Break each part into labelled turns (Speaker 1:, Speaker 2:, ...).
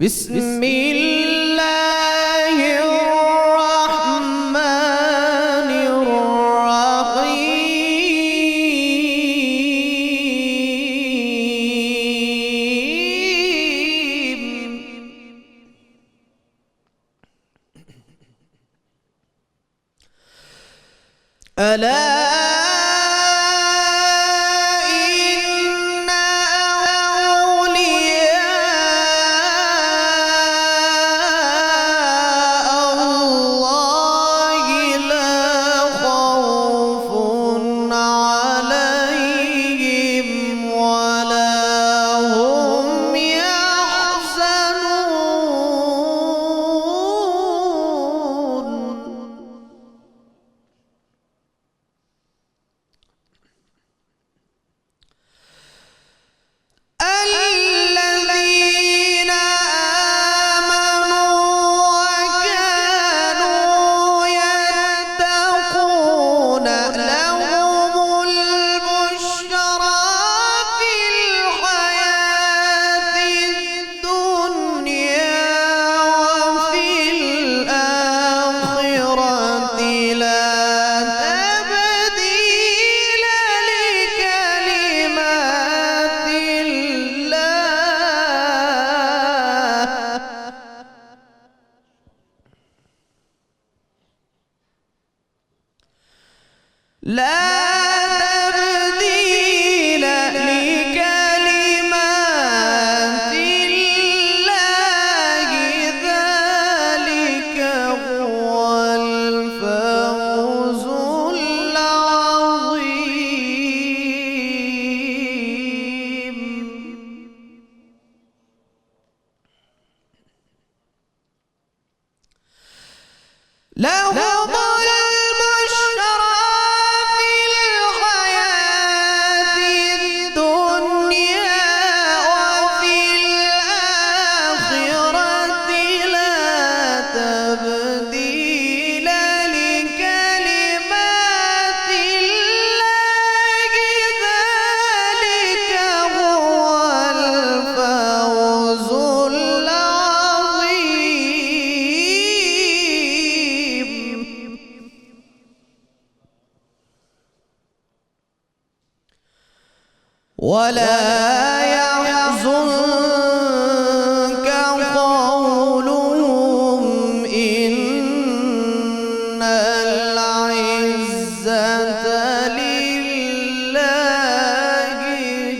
Speaker 1: بسم الله الرحمن الرحيم. ألا لا تبديل لكلمات الله ذلك هو الفوز العظيم. لهم ولا يحزنك قولهم إن العزة لله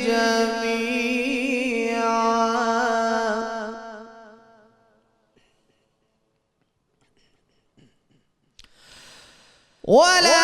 Speaker 1: جميعا. ولا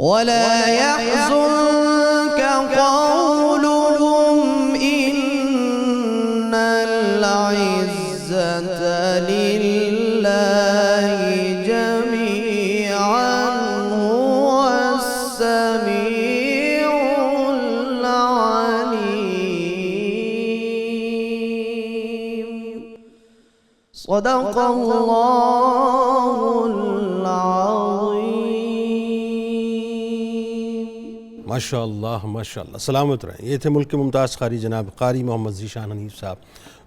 Speaker 1: ولا يحزنك قولهم إن العزة لله جميعا هو السميع العليم. صدق الله العظيم.
Speaker 2: ماشاء اللہ ماشاء اللہ، سلامت رہیں۔ یہ تھے ملک کے ممتاز قاری جناب قاری محمد ذیشان حنیف صاحب،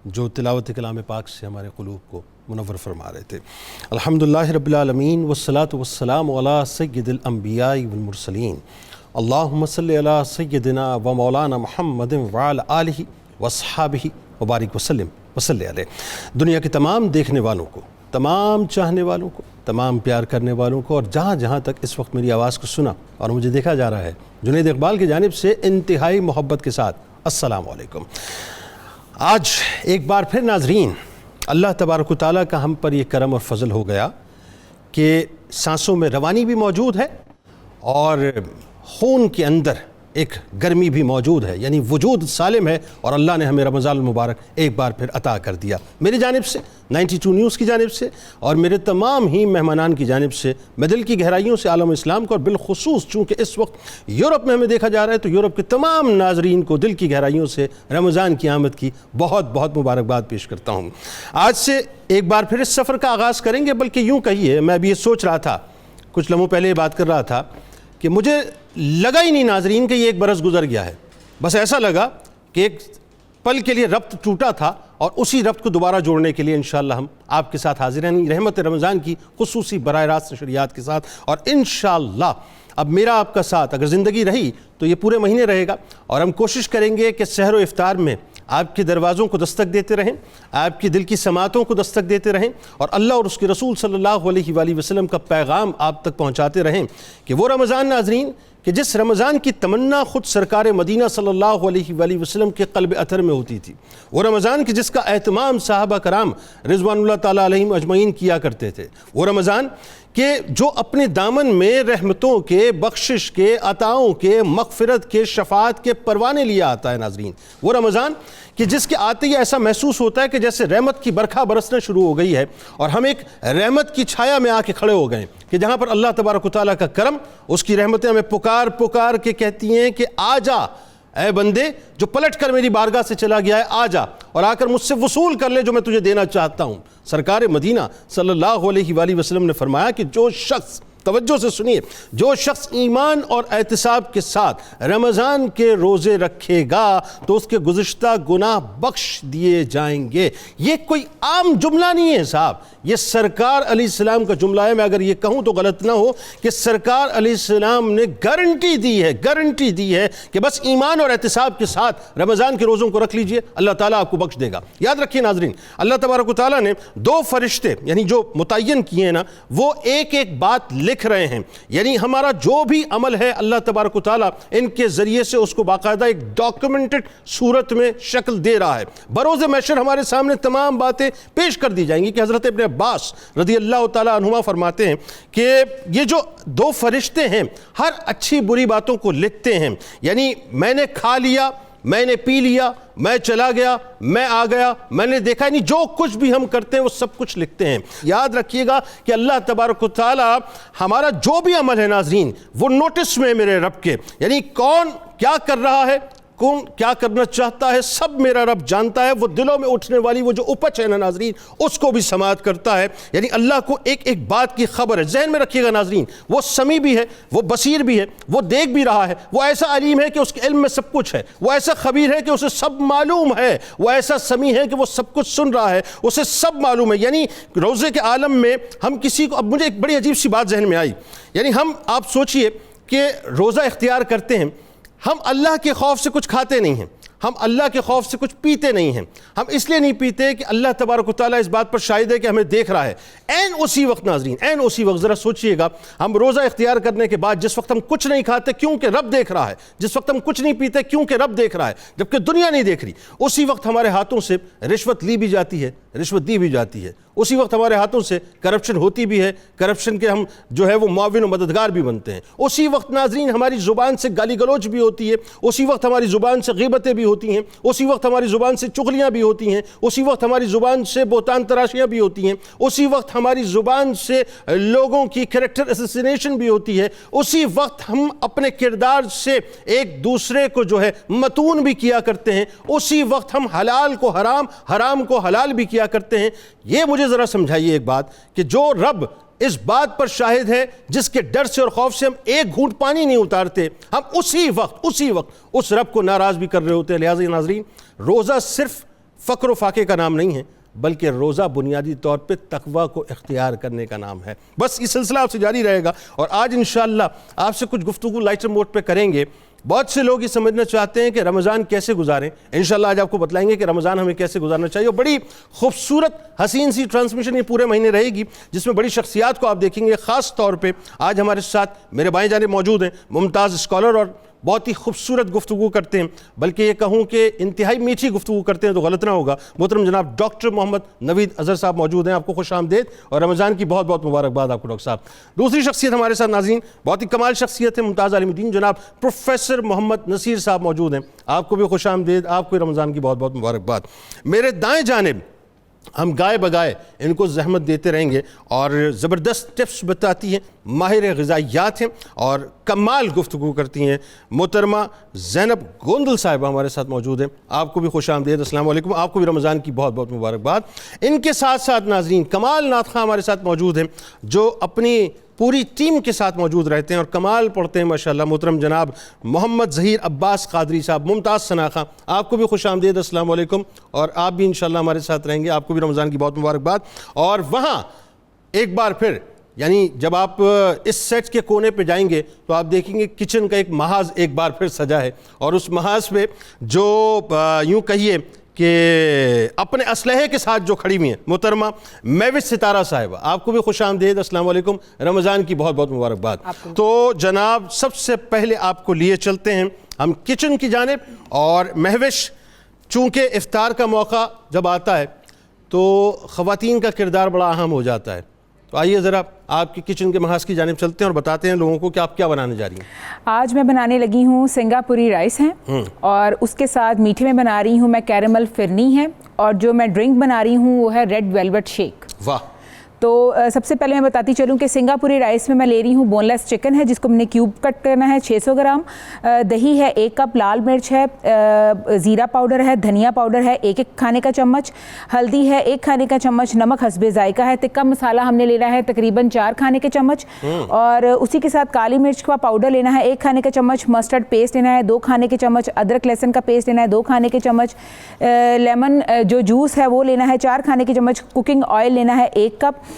Speaker 2: جو تلاوت کلام پاک سے ہمارے قلوب کو منور فرما رہے تھے۔ الحمدللہ رب العالمین والصلاة والسلام علی سید الانبیاء والمرسلین، اللہم صلی علی سیدنا و مولانا محمد وعلی آلہ واصحابہ وبارک وسلم وصلی علیہ۔ دنیا کے تمام دیکھنے والوں کو، تمام چاہنے والوں کو، تمام پیار کرنے والوں کو، اور جہاں جہاں تک اس وقت میری آواز کو سنا اور مجھے دیکھا جا رہا ہے، جنید اقبال کی جانب سے انتہائی محبت کے ساتھ السلام علیکم۔ آج ایک بار پھر ناظرین، اللہ تبارک و تعالیٰ کا ہم پر یہ کرم اور فضل ہو گیا کہ سانسوں میں روانی بھی موجود ہے اور خون کے اندر ایک گرمی بھی موجود ہے، یعنی وجود سالم ہے، اور اللہ نے ہمیں رمضان المبارک ایک بار پھر عطا کر دیا۔ میری جانب سے 92 نیوز کی جانب سے اور میرے تمام ہی مہمانان کی جانب سے میں دل کی گہرائیوں سے عالم اسلام کو، اور بالخصوص چونکہ اس وقت یورپ میں ہمیں دیکھا جا رہا ہے، تو یورپ کے تمام ناظرین کو دل کی گہرائیوں سے رمضان کی آمد کی بہت بہت مبارکباد پیش کرتا ہوں۔ آج سے ایک بار پھر اس سفر کا آغاز کریں گے، بلکہ یوں کہیے میں ابھی یہ سوچ رہا تھا، کچھ لمحوں پہلے یہ بات کر رہا تھا کہ مجھے لگا ہی نہیں ناظرین کہ یہ ایک برس گزر گیا ہے، بس ایسا لگا کہ ایک پل کے لیے ربط ٹوٹا تھا، اور اسی ربط کو دوبارہ جوڑنے کے لیے انشاءاللہ ہم آپ کے ساتھ حاضر ہیں رحمت رمضان کی خصوصی براہ راست نشریات کے ساتھ، اور انشاءاللہ اب میرا آپ کا ساتھ اگر زندگی رہی تو یہ پورے مہینے رہے گا، اور ہم کوشش کریں گے کہ سحر و افطار میں آپ کے دروازوں کو دستک دیتے رہیں، آپ کی دل کی سماعتوں کو دستک دیتے رہیں، اور اللہ اور اس کے رسول صلی اللہ علیہ وآلہ وسلم کا پیغام آپ تک پہنچاتے رہیں کہ وہ رمضان ناظرین کہ جس رمضان کی تمنا خود سرکار مدینہ صلی اللہ علیہ وآلہ وسلم کے قلب اطہر میں ہوتی تھی، وہ رمضان کی جس کا اہتمام صحابہ کرام رضوان اللہ تعالیٰ علیہم اجمعین کیا کرتے تھے، وہ رمضان کہ جو اپنے دامن میں رحمتوں کے، بخشش کے، عطاؤں کے، مغفرت کے، شفاعت کے پروانے لیا آتا ہے ناظرین، وہ رمضان کہ جس کے آتے ہی ایسا محسوس ہوتا ہے کہ جیسے رحمت کی برکھا برسنا شروع ہو گئی ہے، اور ہم ایک رحمت کی چھایا میں آ کے کھڑے ہو گئے کہ جہاں پر اللہ تبارک و تعالیٰ کا کرم، اس کی رحمتیں ہمیں پکار پکار کے کہتی ہیں کہ آ جا اے بندے جو پلٹ کر میری بارگاہ سے چلا گیا ہے، آ جا اور آ کر مجھ سے وصول کر لے جو میں تجھے دینا چاہتا ہوں۔ سرکار مدینہ صلی اللہ علیہ وآلہ وسلم نے فرمایا کہ جو شخص، توجہ سے سنیے، جو شخص ایمان اور احتساب کے ساتھ رمضان کے روزے رکھے گا تو اس کے گزشتہ گناہ بخش دیے جائیں گے۔ یہ کوئی عام جملہ نہیں ہے صاحب، یہ سرکار علیہ السلام کا جملہ ہے۔ میں اگر یہ کہوں تو غلط نہ ہو کہ سرکار علیہ السلام نے گارنٹی دی ہے کہ بس ایمان اور احتساب کے ساتھ رمضان کے روزوں کو رکھ لیجئے، اللہ تعالیٰ آپ کو بخش دے گا۔ یاد رکھیے ناظرین، اللہ تبارک و تعالیٰ نے 2 فرشتے یعنی جو متعین کیے ہیں نا، وہ ایک ایک بات لکھ رہے ہیں، یعنی ہمارا جو بھی عمل ہے اللہ تبارک و تعالیٰ ان کے ذریعے سے اس کو باقاعدہ ایک ڈاکیومنٹڈ صورت میں شکل دے رہا ہے۔ بروز محشر ہمارے سامنے تمام باتیں پیش کر دی جائیں گی کہ حضرت ابن عباس رضی اللہ تعالیٰ عنہما فرماتے ہیں کہ یہ جو 2 فرشتے ہیں ہر اچھی بری باتوں کو لکھتے ہیں، یعنی میں نے کھا لیا، میں نے پی لیا، میں چلا گیا، میں آ گیا، میں نے دیکھا، یعنی جو کچھ بھی ہم کرتے ہیں وہ سب کچھ لکھتے ہیں۔ یاد رکھیے گا کہ اللہ تبارک و تعالیٰ ہمارا جو بھی عمل ہے ناظرین وہ نوٹس میں میرے رب کے، یعنی کون کیا کر رہا ہے، کون کیا کرنا چاہتا ہے، سب میرا رب جانتا ہے۔ وہ دلوں میں اٹھنے والی وہ جو اپچ ہے نا ناظرین، اس کو بھی سماعت کرتا ہے، یعنی اللہ کو ایک ایک بات کی خبر ہے۔ ذہن میں رکھیے گا ناظرین، وہ سمیع بھی ہے، وہ بصیر بھی ہے، وہ دیکھ بھی رہا ہے، وہ ایسا علیم ہے کہ اس کے علم میں سب کچھ ہے، وہ ایسا خبیر ہے کہ اسے سب معلوم ہے، وہ ایسا سمیع ہے کہ وہ سب کچھ سن رہا ہے، اسے سب معلوم ہے۔ یعنی روزے کے عالم میں ہم کسی کو، اب مجھے ایک بڑی عجیب سی بات ذہن میں آئی، یعنی ہم آپ سوچئے کہ روزہ اختیار کرتے ہیں، ہم اللہ کے خوف سے کچھ کھاتے نہیں ہیں، ہم اللہ کے خوف سے کچھ پیتے نہیں ہیں، ہم اس لیے نہیں پیتے کہ اللہ تبارک و تعالیٰ اس بات پر شاہد ہے کہ ہمیں دیکھ رہا ہے۔ عین اسی وقت ناظرین، عین اسی وقت ذرا سوچئے گا، ہم روزہ اختیار کرنے کے بعد جس وقت ہم کچھ نہیں کھاتے کیونکہ رب دیکھ رہا ہے، جس وقت ہم کچھ نہیں پیتے کیونکہ رب دیکھ رہا ہے، جبکہ دنیا نہیں دیکھ رہی، اسی وقت ہمارے ہاتھوں سے رشوت لی بھی جاتی ہے، رشوت دی بھی جاتی ہے، اسی وقت ہمارے ہاتھوں سے کرپشن ہوتی بھی ہے، کرپشن کے ہم جو ہے وہ معاون و مددگار بھی بنتے ہیں، اسی وقت ناظرین ہماری زبان سے گالی گلوچ بھی ہوتی ہے، اسی وقت ہماری زبان سے غیبتیں بھی ہوتی ہیں، اسی وقت ہماری زبان سے چغلیاں بھی ہوتی ہیں، اسی وقت ہماری زبان سے بہتان تراشیاں بھی ہوتی ہیں، اسی وقت ہماری زبان سے لوگوں کی کریکٹر اسیسینیشن بھی ہوتی ہے، اسی وقت ہم اپنے کردار سے ایک دوسرے کو جو ہے متون بھی کیا کرتے ہیں، اسی وقت ہم حلال کو حرام، حرام کو حلال بھی کیا کرتے ہیں۔ یہ مجھے ذرا سمجھائیے ایک بات کہ جو رب اس بات پر شاہد ہے جس کے ڈر سے اور خوف سے ہم ایک گھونٹ پانی نہیں اتارتے، ہم اسی وقت اس رب کو ناراض بھی کر رہے ہوتے ہیں۔ لہٰذا ناظرین، روزہ صرف فقر و فاقے کا نام نہیں ہے، بلکہ روزہ بنیادی طور پہ تقوی کو اختیار کرنے کا نام ہے۔ بس یہ سلسلہ آپ سے جاری رہے گا، اور آج انشاءاللہ آپ سے کچھ گفتگو لائٹر موڈ پہ کریں گے۔ بہت سے لوگ یہ سمجھنا چاہتے ہیں کہ رمضان کیسے گزاریں، انشاءاللہ آج آپ کو بتلائیں گے کہ رمضان ہمیں کیسے گزارنا چاہیے، اور بڑی خوبصورت حسین سی ٹرانسمیشن یہ پورے مہینے رہے گی جس میں بڑی شخصیات کو آپ دیکھیں گے۔ خاص طور پہ آج ہمارے ساتھ میرے بائیں جانب موجود ہیں ممتاز اسکالر اور بہت ہی خوبصورت گفتگو کرتے ہیں، بلکہ یہ کہوں کہ انتہائی میٹھی گفتگو کرتے ہیں تو غلط نہ ہوگا۔ محترم جناب ڈاکٹر محمد نوید اظہر صاحب موجود ہیں، آپ کو خوش آمدید اور رمضان کی بہت بہت مبارکباد آپ کو ڈاکٹر صاحب۔ دوسری شخصیت ہمارے ساتھ ناظرین بہت ہی کمال شخصیت ہے، ممتاز عالم دین جناب پروفیسر محمد نصیر صاحب موجود ہیں، آپ کو بھی خوش آمدید، آپ کو رمضان کی بہت بہت مبارکباد۔ میرے دائیں جانب ہم گائے بگائے ان کو زحمت دیتے رہیں گے اور زبردست ٹپس بتاتی ہیں، ماہر غذائیات ہیں اور کمال گفتگو کرتی ہیں، محترمہ زینب گوندل صاحبہ ہمارے ساتھ موجود ہیں، آپ کو بھی خوش آمدید، السلام علیکم، آپ کو بھی رمضان کی بہت بہت مبارکباد۔ ان کے ساتھ ساتھ ناظرین کمال ناطقہ ہمارے ساتھ موجود ہیں جو اپنی پوری ٹیم کے ساتھ موجود رہتے ہیں اور کمال پڑھتے ہیں ماشاءاللہ، محترم جناب محمد ظہیر عباس قادری صاحب، ممتاز شناخہ، آپ کو بھی خوش آمدید، السلام علیکم، اور آپ بھی انشاءاللہ ہمارے ساتھ رہیں گے، آپ کو بھی رمضان کی بہت مبارکباد۔ اور وہاں ایک بار پھر یعنی جب آپ اس سیٹ کے کونے پہ جائیں گے تو آپ دیکھیں گے کچن کا ایک محاذ ایک بار پھر سجا ہے، اور اس محاذ پہ جو یوں کہیے کہ اپنے اسلحے کے ساتھ جو کھڑی ہوئی ہیں محترمہ میوش ستارہ صاحبہ، آپ کو بھی خوش آمدید، السلام علیکم، رمضان کی بہت بہت مبارکباد۔ تو جناب سب سے پہلے آپ کو لیے چلتے ہیں ہم کچن کی جانب، اور مہوش چونکہ افطار کا موقع جب آتا ہے تو خواتین کا کردار بڑا اہم ہو جاتا ہے، تو آئیے ذرا آپ کی کچن کے محاذ کی جانب چلتے ہیں اور بتاتے ہیں لوگوں کو کہ آپ کیا بنانے جا رہی ہیں۔
Speaker 3: آج میں بنانے لگی ہوں سنگاپوری رائس ہیں، اور اس کے ساتھ میٹھے میں بنا رہی ہوں میں کیرمل فرنی ہے، اور جو میں ڈرنک بنا رہی ہوں وہ ہے ریڈ ویلوٹ شیک۔
Speaker 2: واہ!
Speaker 3: تو سب سے پہلے میں بتاتی چلوں کہ سنگاپوری رائس میں لے رہی ہوں بون لیس چکن ہے جس کو میں نے کیوب کٹ کرنا ہے 600 گرام، دہی ہے 1 کپ، لال مرچ ہے، زیرہ پاؤڈر ہے، دھنیا پاؤڈر ہے 1 کھانے کا چمچ، ہلدی ہے 1 کھانے کا چمچ، نمک حسب ذائقہ ہے، تکہ مسالہ ہم نے لینا ہے تقریباً 4 کھانے کے چمچ، اور اسی کے ساتھ کالی مرچ کا پاؤڈر لینا ہے 1 کھانے کا چمچ، مسٹرڈ پیسٹ لینا ہے 2 کھانے کے چمچ، ادرک لہسن کا پیسٹ لینا ہے 2 کھانے کے چمچ، لیمن جو جوس ہے وہ لینا ہے 4 کھانے کے چمچ، کوکنگ آئل لینا ہے 1 کپ،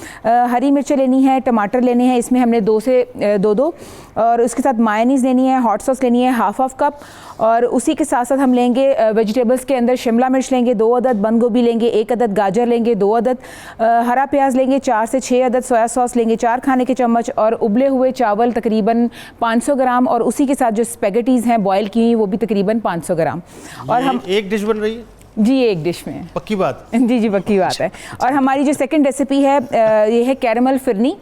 Speaker 3: ہری مرچیں لینی ہے، ٹماٹر لینے ہیں، اس میں ہم نے 2 سے 2، اور اس کے ساتھ مایونیز لینی ہے، ہاٹ سوس لینی ہے ½ کپ، اور اسی کے ساتھ ساتھ ہم لیں گے ویجیٹیبلز کے اندر شملہ مرچ لیں گے 2 عدد، بند گوبھی لیں گے 1 عدد، گاجر لیں گے 2 عدد، ہرا پیاز لیں گے 4 سے 6 عدد، سویا سوس لیں گے 4 کھانے کے چمچ، اور ابلے ہوئے چاول تقریباً 500 گرام، اور اسی کے ساتھ جو اسپیگٹیز ہیں بوائل کی ہوئی وہ بھی تقریباً 500 گرام۔ اور ہم
Speaker 2: ایک ڈش بن رہی ہے؟
Speaker 3: جی ایک ڈش میں،
Speaker 2: پکی بات؟
Speaker 3: جی پکی بات ہے۔ اور ہماری جو سیکنڈ ریسیپی ہے یہ ہے کیرمل فرنی،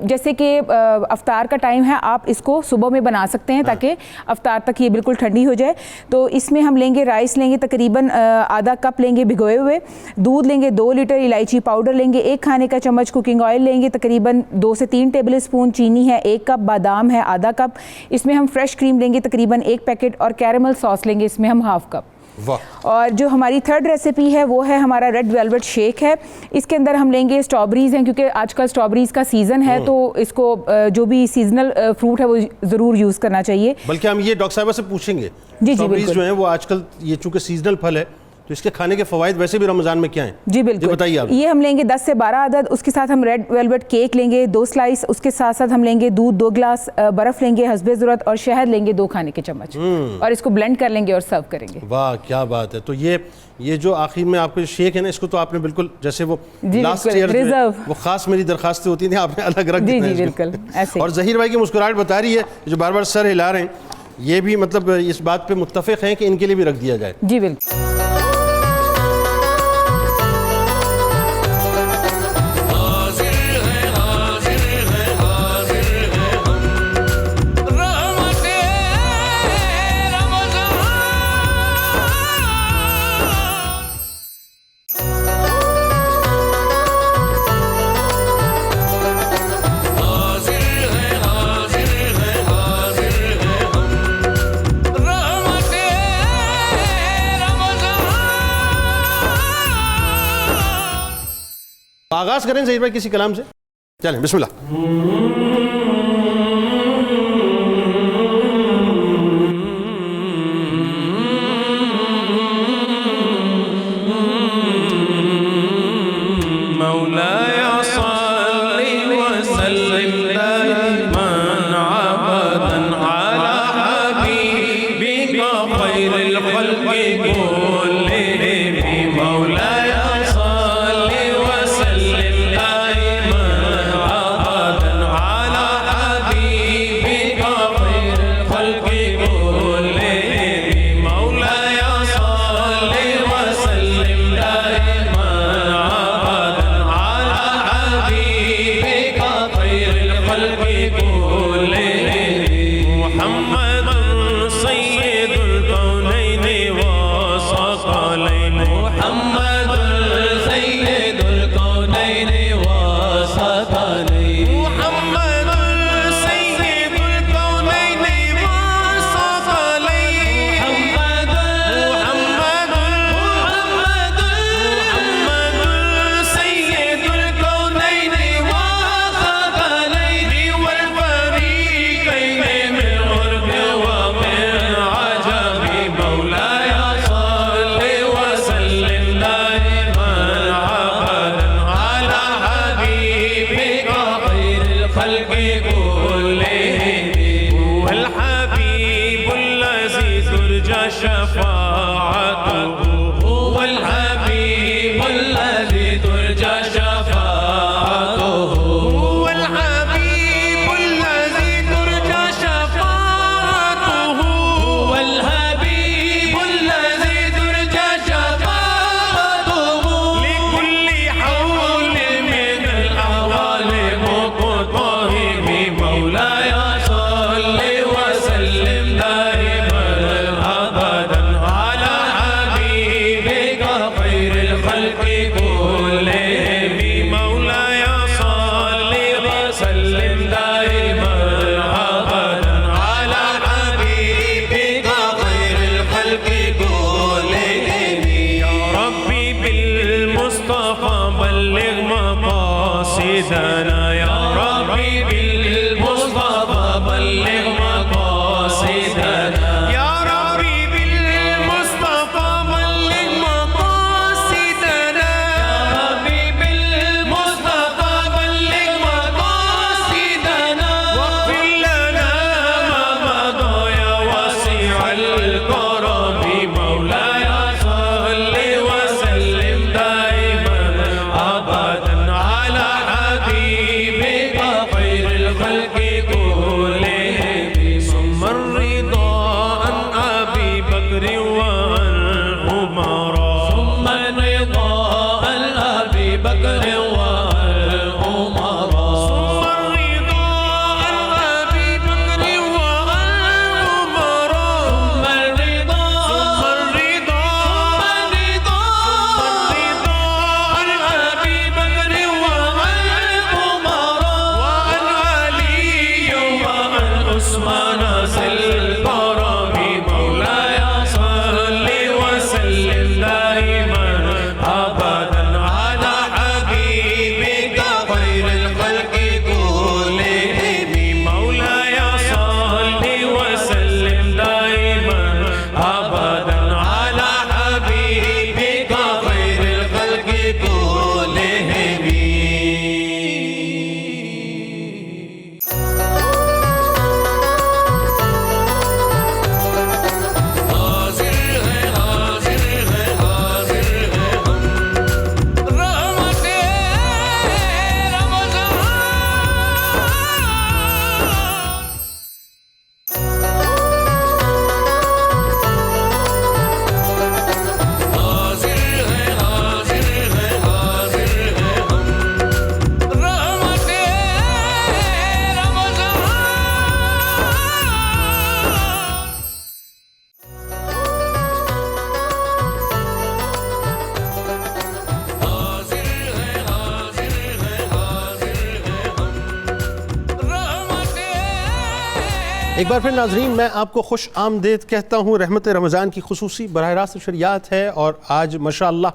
Speaker 3: جیسے کہ افطار کا ٹائم ہے آپ اس کو صبح میں بنا سکتے ہیں تاکہ افطار تک یہ بالکل ٹھنڈی ہو جائے۔ تو اس میں ہم لیں گے رائس لیں گے تقریباً ½ کپ لیں گے بھگوئے ہوئے، دودھ لیں گے 2 لیٹر، الائچی پاؤڈر لیں گے 1 کھانے کا چمچ، کوکنگ آئل لیں گے تقریباً 2 سے 3 ٹیبل اسپون، چینی ہے 1 کپ، بادام ہے ½ کپ، اس میں ہم فریش کریم لیں گے تقریباً 1 پیکٹ، اور کیرمل ساس لیں گے اس میں ہم ½ کپ۔ اور جو ہماری تھرڈ ریسیپی ہے وہ ہے ہمارا ریڈ ویلوٹ شیک ہے، اس کے اندر ہم لیں گے اسٹرابریز ہیں، کیونکہ آج کل اسٹرابریز کا سیزن ہے تو اس کو جو بھی سیزنل فروٹ ہے وہ ضرور یوز کرنا چاہیے۔
Speaker 2: بلکہ ہم یہ ڈاکٹر صاحبہ سے پوچھیں گے اسٹرابریز جو ہیں وہ آج کل یہ چونکہ سیزنل پھل ہے تو اس کے کھانے کے فوائد ویسے بھی رمضان میں کیا ہیں؟
Speaker 3: جی بالکل،
Speaker 2: بتائیے آپ۔
Speaker 3: یہ ہم لیں گے 10 سے 12 عدد، اس کے ساتھ ہم ریڈ ویلوٹ کیک لیں گے 2 سلائس، اس کے ساتھ ساتھ ہم لیں گے دودھ 2 گلاس، برف لیں گے حسب ضرورت، اور شہد لیں گے 2 کھانے کے چمچ، اور اس کو بلینڈ کر لیں گے اور سرو کریں گے۔
Speaker 2: واہ کیا بات ہے! تو یہ جو آخر میں آپ کا شیک ہے نا، اس کو تو آپ نے بالکل جیسے وہ لاسٹ ایئر وہ خاص میری درخواستیں ہوتی تھیں آپ نے الگ رکھ دی ہیں بالکل ایسے۔ اور ظہیر بھائی کی مسکراہٹ بتا رہی ہے جو بار بار سر ہلا رہے ہیں، یہ بھی مطلب اس بات پہ متفق ہیں کہ ان کے لیے بھی رکھ دیا جائے۔
Speaker 3: جی بالکل۔
Speaker 2: آغاز کریں ظہیر بھائی کسی کلام سے، چلیں بسم اللہ۔
Speaker 4: حبيبك خير الخلق شفاعته هو الحبيب الذي ترجى شفاعته هو الحبيب الذي ترجى شفاعته هو الحبيب الذي ترجى شفاعته لكل حول من الأحوال مقتهب مولاي صل وسلم دائما أبدا على حبيبك خير الخلق كلهم مولاي صل وسلم دائما أبدا على حبيبك خير الخلق كلهم يا ربي بالمصطفى بلغ مقاصدنا يا ربي بالمصطفى بلغ مقاصدنا يا ربي بالمصطفى بلغ مقاصدنا يا ربي بالمصطفى بلغ مقاصدنا واغفر لنا ما مضى يا واسع الكرم مولاي صل وسلم دائما أبدا على حبيبك خير الخلق كلهم ثم الرضا عن أبي بكر وعن عمر ثم الرضا عن أبي بكر وعن عمر ثم الرضا عن أبي بكر وعن عمر ثم الرضا عن أبي بكر وعن عمر وعن علي وعن عثمان ذي الكرم مولاي صل وسلم دائما أبدا على حبيبك خير الخلق كلهم مولاي صل وسلم دائما أبدا على حبيبك خير الخلق كلهم
Speaker 2: ایک بار پھر ناظرین میں آپ کو خوش آمدید کہتا ہوں. رحمت رمضان کی خصوصی براہ راست نشریات ہے اور آج ماشاءاللہ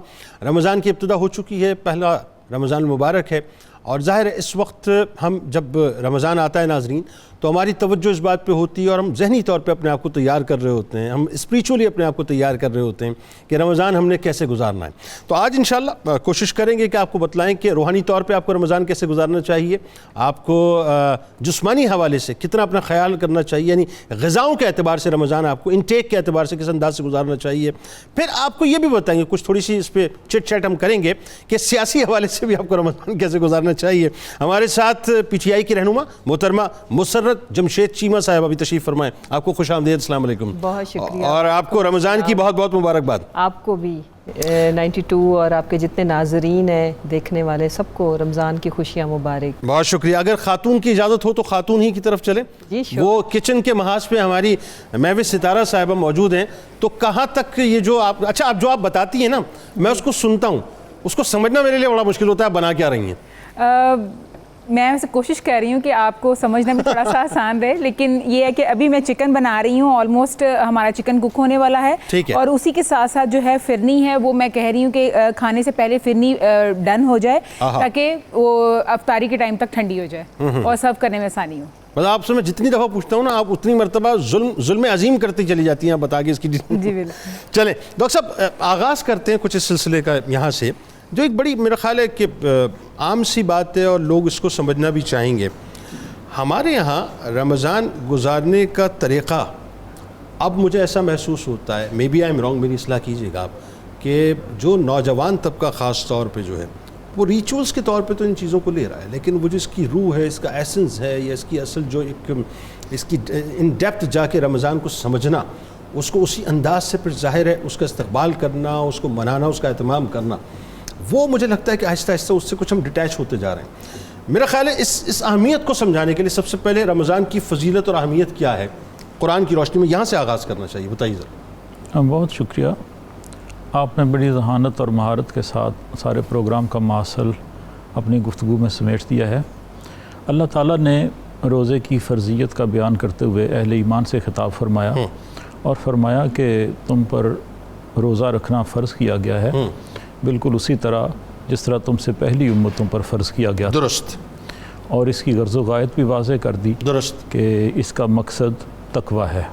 Speaker 2: رمضان کی ابتدا ہو چکی ہے. پہلا رمضان المبارک ہے اور ظاہر ہے اس وقت ہم جب رمضان آتا ہے ناظرین تو ہماری توجہ اس بات پہ ہوتی ہے اور ہم ذہنی طور پہ اپنے آپ کو تیار کر رہے ہوتے ہیں, ہم اسپریچولی اپنے آپ کو تیار کر رہے ہوتے ہیں کہ رمضان ہم نے کیسے گزارنا ہے. تو آج انشاءاللہ کوشش کریں گے کہ آپ کو بتلائیں کہ روحانی طور پہ آپ کو رمضان کیسے گزارنا چاہیے, آپ کو جسمانی حوالے سے کتنا اپنا خیال کرنا چاہیے, یعنی غذاؤں کے اعتبار سے رمضان آپ کو انٹیک کے اعتبار سے کس انداز سے گزارنا چاہیے. پھر آپ کو یہ بھی بتائیں گے, کچھ تھوڑی سی اس پہ چٹ چیٹ ہم کریں گے کہ سیاسی حوالے سے بھی آپ کو رمضان کیسے گزارنا چاہیے. ہمارے ساتھ پی ٹی آئی کی رہنما محترمہ مسرت جمشید چیمہ صاحب ابھی تشریف فرمائیں. آپ کو خوش آمدید, السلام علیکم.
Speaker 5: بہت شکریہ.
Speaker 2: اور آپ کو رمضان کی بہت بہت مبارکباد.
Speaker 5: آپ کو بھی 92 اور آپ کے جتنے ناظرین ہیں دیکھنے والے سب کو رمضان کی خوشیاں مبارک.
Speaker 2: بہت شکریہ. اگر خاتون کی اجازت ہو تو خاتون ہی کی طرف چلیں.
Speaker 5: جی
Speaker 2: وہ کچن کے محاذ پہ ہماری محو ستارہ صاحبہ موجود ہیں, تو کہاں تک یہ جو آپ آپ جو آپ بتاتی ہیں نا میں اس کو سنتا ہوں, اس کو سمجھنا میرے لیے بڑا مشکل ہوتا ہے. آپ بنا کیا رہی ہیں؟
Speaker 3: میں اسے کوشش کر رہی ہوں کہ آپ کو سمجھنا بھی تھوڑا سا آسان رہے, لیکن یہ ہے کہ ابھی میں چکن بنا رہی ہوں, آلموسٹ ہمارا چکن کوک ہونے والا ہے, اور اسی کے ساتھ ساتھ جو ہے فرنی ہے وہ میں کہہ رہی ہوں کہ کھانے سے پہلے فرنی ڈن ہو جائے تاکہ وہ افطاری کے ٹائم تک ٹھنڈی ہو جائے اور سرو کرنے میں آسانی ہو.
Speaker 2: مطلب آپ سے میں جتنی دفعہ پوچھتا ہوں نا آپ اتنی مرتبہ ظلم عظیم کرتی چلی جاتی ہیں, آپ بتا کے اس کی.
Speaker 3: جی بالکل.
Speaker 2: چلیں ڈاکٹر صاحب آغاز کرتے ہیں کچھ اس سلسلے کا یہاں سے, جو ایک بڑی میرا خیال ہے کہ عام سی بات ہے اور لوگ اس کو سمجھنا بھی چاہیں گے. ہمارے یہاں رمضان گزارنے کا طریقہ اب مجھے ایسا محسوس ہوتا ہے, maybe I am wrong, میری اصلاح کیجیے گا آپ, کہ جو نوجوان طبقہ خاص طور پہ جو ہے وہ ریچولز کے طور پہ تو ان چیزوں کو لے رہا ہے, لیکن وہ جو اس کی روح ہے, اس کا ایسنس ہے, یا اس کی اصل جو ایک اس کی ان ڈیپتھ جا کے رمضان کو سمجھنا, اس کو اسی انداز سے پھر ظاہر ہے اس کا استقبال کرنا, اس کو منانا, اس کا اہتمام کرنا, وہ مجھے لگتا ہے کہ آہستہ آہستہ اس سے کچھ ہم ڈیٹیچ ہوتے جا رہے ہیں. میرا خیال ہے اس اہمیت کو سمجھانے کے لیے سب سے پہلے رمضان کی فضیلت اور اہمیت کیا ہے قرآن کی روشنی میں, یہاں سے آغاز کرنا چاہیے, بتائیے ذرا.
Speaker 6: بہت شکریہ, آپ نے بڑی ذہانت اور مہارت کے ساتھ سارے پروگرام کا ماحصل اپنی گفتگو میں سمیٹ دیا ہے. اللہ تعالیٰ نے روزے کی فرضیت کا بیان کرتے ہوئے اہل ایمان سے خطاب فرمایا اور فرمایا کہ تم پر روزہ رکھنا فرض کیا گیا ہے, بالکل اسی طرح جس طرح تم سے پہلی امتوں پر فرض کیا گیا.
Speaker 2: درست.
Speaker 6: اور اس کی غرض و غایت بھی واضح کر دی.
Speaker 2: درست.
Speaker 6: کہ اس کا مقصد تقوی ہے,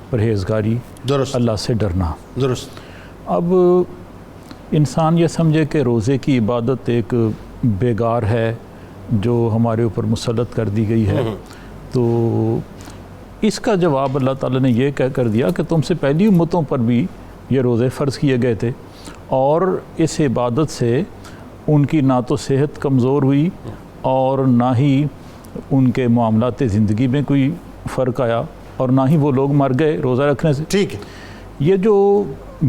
Speaker 6: پرہیزگاری,
Speaker 2: درست,
Speaker 6: اللہ سے ڈرنا.
Speaker 2: درست.
Speaker 6: اب انسان یہ سمجھے کہ روزے کی عبادت ایک بیگار ہے جو ہمارے اوپر مسلط کر دی گئی ہے, تو اس کا جواب اللہ تعالیٰ نے یہ کہہ کر دیا کہ تم سے پہلی امتوں پر بھی یہ روزے فرض کیے گئے تھے, اور اس عبادت سے ان کی نہ تو صحت کمزور ہوئی اور نہ ہی ان کے معاملات زندگی میں کوئی فرق آیا, اور نہ ہی وہ لوگ مر گئے روزہ رکھنے سے.
Speaker 2: ٹھیک ہے.
Speaker 6: یہ جو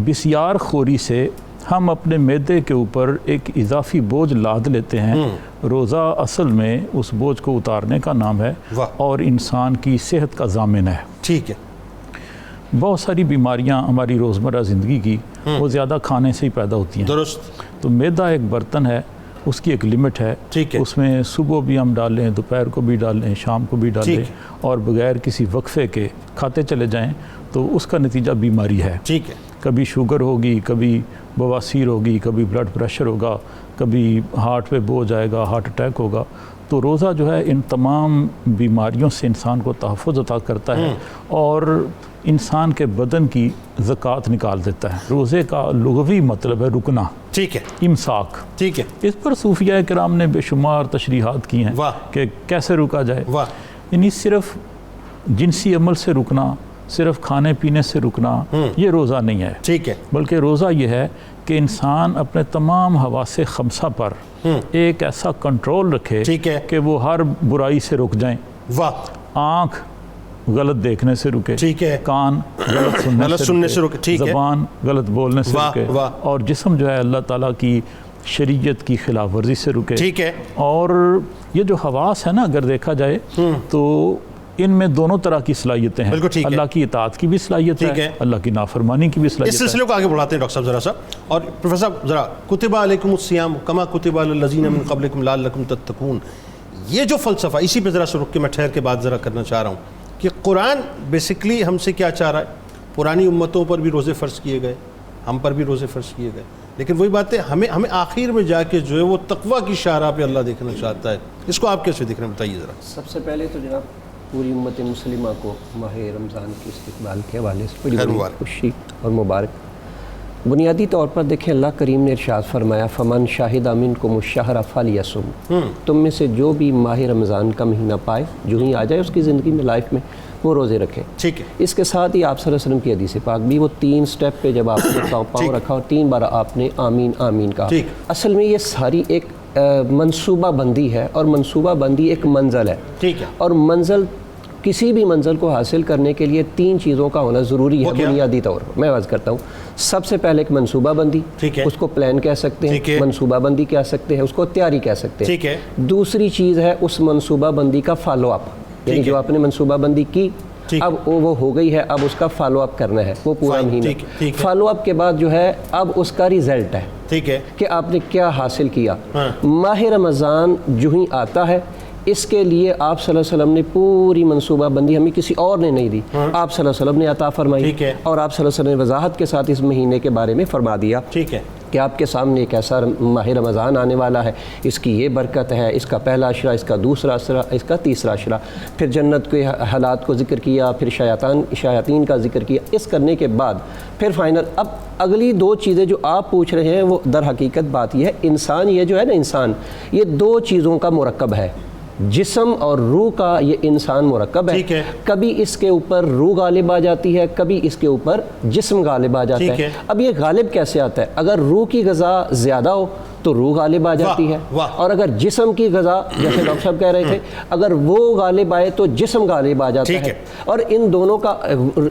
Speaker 6: بسیار خوری سے ہم اپنے معدے کے اوپر ایک اضافی بوجھ لاد لیتے ہیں, روزہ اصل میں اس بوجھ کو اتارنے کا نام ہے اور انسان کی صحت کا ضامن ہے.
Speaker 2: ٹھیک ہے.
Speaker 6: بہت ساری بیماریاں ہماری روزمرہ زندگی کی وہ زیادہ کھانے سے ہی پیدا ہوتی ہیں.
Speaker 2: درست.
Speaker 6: تو معدہ ایک برتن ہے, اس کی ایک لمٹ ہے.
Speaker 2: ٹھیک ہے.
Speaker 6: اس میں صبح بھی ہم ڈالیں, دوپہر کو بھی ڈالیں, شام کو بھی ڈالیں, اور بغیر کسی وقفے کے کھاتے چلے جائیں تو اس کا نتیجہ بیماری ہے.
Speaker 2: ٹھیک ہے.
Speaker 6: کبھی شوگر ہوگی, کبھی بواسیر ہوگی, کبھی بلڈ پریشر ہوگا, کبھی ہارٹ پہ بوجھ آئے گا, ہارٹ اٹیک ہوگا. تو روزہ جو ہے ان تمام بیماریوں سے انسان کو تحفظ عطا کرتا ہے اور انسان کے بدن کی زکوٰۃ نکال دیتا ہے. روزے کا لغوی مطلب ہے رکنا.
Speaker 2: ٹھیک ہے.
Speaker 6: امساک.
Speaker 2: ٹھیک ہے.
Speaker 6: اس پر صوفیاء کرام نے بے شمار تشریحات کی ہیں کہ کیسے رکا جائے. یعنی صرف جنسی عمل سے رکنا, صرف کھانے پینے سے رکنا, یہ روزہ نہیں ہے.
Speaker 2: ٹھیک ہے.
Speaker 6: بلکہ روزہ یہ ہے کہ انسان اپنے تمام حواس خمسہ پر ایک ایسا کنٹرول رکھے کہ وہ ہر برائی سے رک جائیں. آنکھ غلط دیکھنے سے رکے,
Speaker 2: ٹھیک ہے,
Speaker 6: کان غلط سننے سے رکے,
Speaker 2: ٹھیک ہے,
Speaker 6: زبان غلط بولنے سے رکے, اور جسم جو ہے اللہ تعالیٰ کی شریعت کی خلاف ورزی سے رکے.
Speaker 2: ٹھیک ہے.
Speaker 6: اور یہ جو حواس ہے نا, اگر دیکھا جائے تو ان میں دونوں طرح کی صلاحیتیں ہیں. اللہ کی اطاعت کی بھی صلاحیت ہے, اللہ کی نافرمانی کی بھی صلاحیت ہے.
Speaker 2: اس سلسلے کو آگے بڑھاتے ہیں ڈاکٹر صاحب ذرا سا. اور پروفیسر صاحب ذرا, کتب علیکم الصیام کما کتب علی الذین من قبلکم لعلکم تتقون, یہ جو فلسفہ, اسی پہ ذرا سا رک کے میں ٹھہر کے بات ذرا کرنا چاہ رہا ہوں کہ قرآن بیسکلی ہم سے کیا چاہ رہا ہے. پرانی امتوں پر بھی روزے فرض کیے گئے, ہم پر بھی روزے فرض کیے گئے, لیکن وہی بات ہے ہمیں آخر میں جا کے جو ہے وہ تقویٰ کی شاہراہ پہ اللہ دیکھنا چاہتا ہے. اس کو آپ کیسے دیکھ رہے ہیں, بتائیے ذرا.
Speaker 7: سب سے پہلے تو جناب پوری امت مسلمہ کو ماہ رمضان کے استقبال کے حوالے سے بڑی خوشی اور مبارک. بنیادی طور پر دیکھیں, اللہ کریم نے ارشاد فرمایا فمن شاہد منکم الشہر فلیصم, تم میں سے جو بھی ماہ رمضان کا مہینہ پائے, جو ہی آ جائے اس کی زندگی میں, لائف میں, وہ روزے رکھیں.
Speaker 2: ٹھیک ہے.
Speaker 7: اس کے ساتھ ہی آپ صلی اللہ علیہ وسلم کی حدیث پاک بھی, وہ 3 سٹیپ پہ جب آپ نے پاؤں رکھا اور 3 بار آپ نے آمین آمین کہا. اصل میں یہ ساری ایک منصوبہ بندی ہے, اور منصوبہ بندی ایک منزل ہے.
Speaker 2: ٹھیک ہے.
Speaker 7: اور منزل, کسی بھی منزل کو حاصل کرنے کے لیے 3 چیزوں کا ہونا ضروری ہے بنیادی طور پر. میں عرض کرتا ہوں, سب سے پہلے ایک منصوبہ بندی, اس کو پلان کہہ سکتے ہیں, منصوبہ بندی کہہ سکتے ہیں, اس کو تیاری کہہ سکتے ہیں. دوسری چیز ہے اس منصوبہ بندی کا فالو اپ, یعنی جو آپ نے منصوبہ بندی کی اب وہ ہو گئی ہے, اب اس کا فالو اپ کرنا ہے, وہ پورا مہینہ. فالو اپ کے بعد جو ہے اب اس کا ریزلٹ ہے, ٹھیک ہے, کہ آپ نے کیا حاصل کیا. ماہ رمضان جو ہی آتا ہے, اس کے لیے آپ صلی اللہ علیہ وسلم نے پوری منصوبہ بندی ہمیں کسی اور نے نہیں دی, آپ صلی اللہ علیہ وسلم نے عطا فرمائی, اور آپ صلی اللہ علیہ وسلم نے وضاحت کے ساتھ اس مہینے کے بارے میں فرما دیا. ٹھیک ہے. کہ آپ کے سامنے ایک ایسا ماہ رمضان آنے والا ہے, اس کی یہ برکت ہے, اس کا پہلا عشرہ, اس کا دوسرا عشرہ, اس کا تیسرا عشرہ. پھر جنت کے حالات کو ذکر کیا, پھر شیاطین کا ذکر کیا. اس کرنے کے بعد پھر فائنل, اب اگلی 2 چیزیں جو آپ پوچھ رہے ہیں وہ در حقیقت بات یہ ہے, انسان یہ جو ہے نا, انسان یہ 2 چیزوں کا مرکب ہے. جسم اور روح کا یہ انسان مرکب ہے. کبھی اس کے اوپر روح غالب آ جاتی ہے, کبھی اس کے اوپر جسم غالب آ جاتا ہے. اب یہ غالب کیسے آتا ہے؟ اگر روح کی غذا زیادہ ہو تو روح غالب آ جاتی ہے, اور اگر جسم کی غذا, جیسے ڈاکٹر صاحب کہہ رہے تھے, اگر وہ غالب آئے تو جسم غالب آ جاتا ہے. اور ان دونوں کا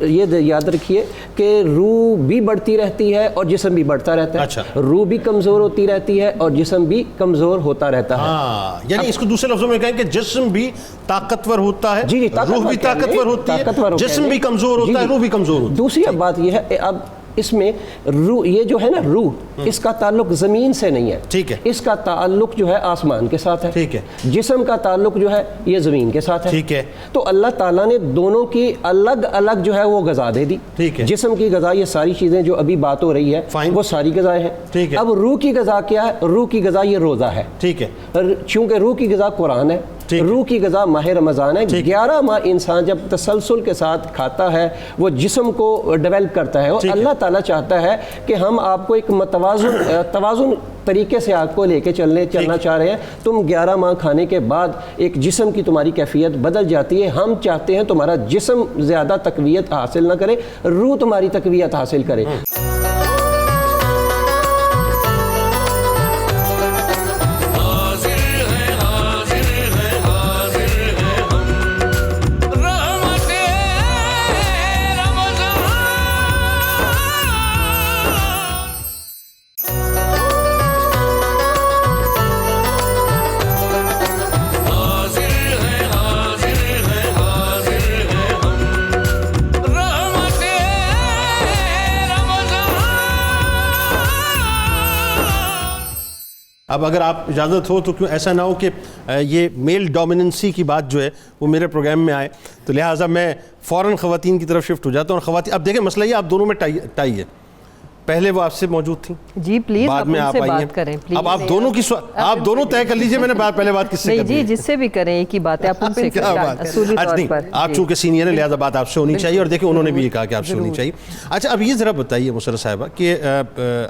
Speaker 7: یہ یاد رکھیے کہ روح بھی بڑھتی رہتی ہے اور جسم بھی بڑھتا رہتا ہے. روح بھی کمزور ہوتی رہتی ہے اور جسم بھی کمزور ہوتا رہتا ہے.
Speaker 2: یعنی اس کو دوسرے لفظوں میں کہیں کہ جسم بھی طاقتور ہوتا ہے, روح بھی طاقتور ہوتی ہے, جسم بھی کمزور ہوتا ہے, روح بھی کمزور ہوتا ہے.
Speaker 7: دوسری بات یہ ہے, اب اس میں روح, یہ جو ہے نا روح, اس کا تعلق زمین سے نہیں ہے.
Speaker 2: ٹھیک ہے.
Speaker 7: اس کا تعلق جو ہے آسمان کے ساتھ ہے.
Speaker 2: ٹھیک ہے.
Speaker 7: جسم کا تعلق جو ہے یہ زمین کے ساتھ ہے.
Speaker 2: ٹھیک ہے.
Speaker 7: تو اللہ تعالیٰ نے دونوں کی الگ الگ جو ہے وہ غذا دے دی.
Speaker 2: ٹھیک ہے.
Speaker 7: جسم کی غذا, یہ ساری چیزیں جو ابھی بات ہو رہی ہے وہ ساری غذائیں ہیں.
Speaker 2: ٹھیک ہے.
Speaker 7: اب روح کی غذا کیا ہے؟ روح کی غذا یہ روزہ ہے.
Speaker 2: ٹھیک ہے.
Speaker 7: چونکہ روح کی غذا قرآن ہے, روح کی غذا ماہ رمضان ہے. 11 ماہ انسان جب تسلسل کے ساتھ کھاتا ہے وہ جسم کو ڈیولپ کرتا ہے, اور اللہ تعالیٰ چاہتا ہے کہ ہم آپ کو ایک توازن طریقے سے آپ کو لے کے چلنا چاہ رہے ہیں. تم 11 ماہ کھانے کے بعد ایک جسم کی تمہاری کیفیت بدل جاتی ہے. ہم چاہتے ہیں تمہارا جسم زیادہ تقویت حاصل نہ کرے, روح تمہاری تقویت حاصل کرے.
Speaker 2: اب اگر آپ اجازت ہو تو کیوں ایسا نہ ہو کہ یہ میل ڈومیننسی کی بات جو ہے وہ میرے پروگرام میں آئے, تو لہٰذا میں فوراً خواتین کی طرف شفٹ ہو جاتا ہوں. اور خواتین, اب دیکھیں مسئلہ یہ آپ دونوں میں ٹائی ہے. پہلے وہ آپ سے موجود تھیں,
Speaker 5: جی پلیز
Speaker 2: بعد میں آپ آئی ہیں. اب آپ دونوں کی آپ دونوں طے کر لیجئے, میں نے پہلے بات کس سے کرنی ہے.
Speaker 5: جی جس سے بھی کریں ایک ہی بات ہے, آپ ان سے اصولی طور پر.
Speaker 2: آپ چونکہ سینئر ہیں لہذا بات آپ سے ہونی چاہیے, اور دیکھیں انہوں نے بھی یہ کہا کہ آپ سے ہونی چاہیے. اچھا اب یہ ذرا بتائیے مسرت صاحبہ کہ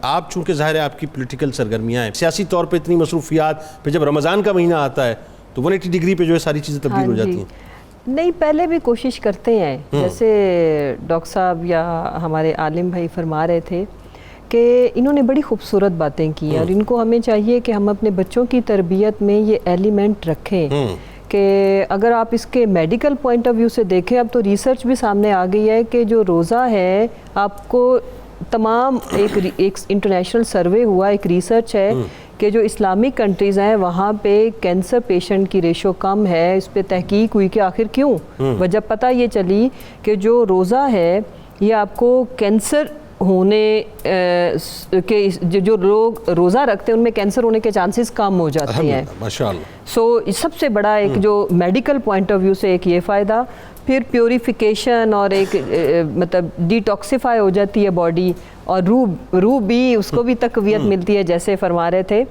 Speaker 2: آپ چونکہ ظاہر ہے آپ کی پولیٹیکل سرگرمیاں ہیں, سیاسی طور پہ اتنی مصروفیات, پھر جب رمضان کا مہینہ آتا ہے تو 180 ڈگری پہ جو ہے ساری چیزیں تبدیل ہو جاتی ہیں.
Speaker 5: نہیں, پہلے بھی کوشش کرتے ہیں, جیسے ڈاکٹر صاحب یا ہمارے عالم بھائی فرما رہے تھے کہ انہوں نے بڑی خوبصورت باتیں کی ہیں, اور ان کو ہمیں چاہیے کہ ہم اپنے بچوں کی تربیت میں یہ ایلیمنٹ رکھیں کہ اگر آپ اس کے میڈیکل پوائنٹ آف ویو سے دیکھیں, اب تو ریسرچ بھی سامنے آ گئی ہے کہ جو روزہ ہے آپ کو تمام ایک انٹرنیشنل سروے ہوا, ایک ریسرچ ہے کہ جو اسلامک کنٹریز ہیں وہاں پہ کینسر پیشنٹ کی ریشو کم ہے. اس پہ تحقیق ہوئی کہ آخر کیوں, وجہ پتہ یہ چلی کہ جو روزہ ہے یہ آپ کو کینسر ہونے کے, جو لوگ روزہ رکھتے ہیں ان میں کینسر ہونے کے چانسز کم ہو جاتے ہیں. سو سب سے بڑا ایک جو میڈیکل پوائنٹ آف ویو سے ایک یہ فائدہ. پھر پیوریفیکیشن اور ایک مطلب ڈیٹاکسیفائی ہو جاتی ہے باڈی, اور روح بھی اس کو بھی تقویت ملتی ہے جیسے فرما رہے تھے.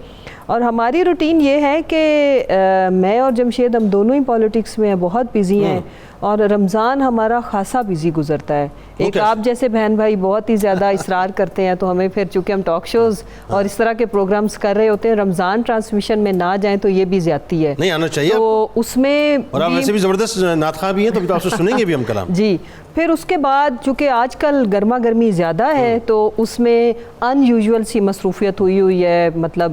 Speaker 5: اور ہماری روٹین یہ ہے کہ میں اور جمشید ہم دونوں ہی پالیٹکس میں ہیں, بہت بیزی ہیں, اور رمضان ہمارا خاصا بیزی گزرتا ہے. ایک آپ جیسے بہن بھائی بہت ہی زیادہ اصرار کرتے ہیں, تو ہمیں پھر چونکہ ہم ٹاک شوز اور اس طرح کے پروگرامز کر رہے ہوتے ہیں, رمضان ٹرانسمیشن میں نہ جائیں تو یہ بھی زیادتی ہے.
Speaker 2: نہیں آنا چاہیے,
Speaker 5: تو اس میں
Speaker 2: اور آپ ویسے بھی زبردست نعت خواں بھی ہیں, تو آپ سے سنیں گے بھی ہم کلام.
Speaker 5: جی پھر اس کے بعد چونکہ آج کل گرما گرمی زیادہ ہے تو اس میں ان یوزول سی مصروفیت ہوئی ہے, مطلب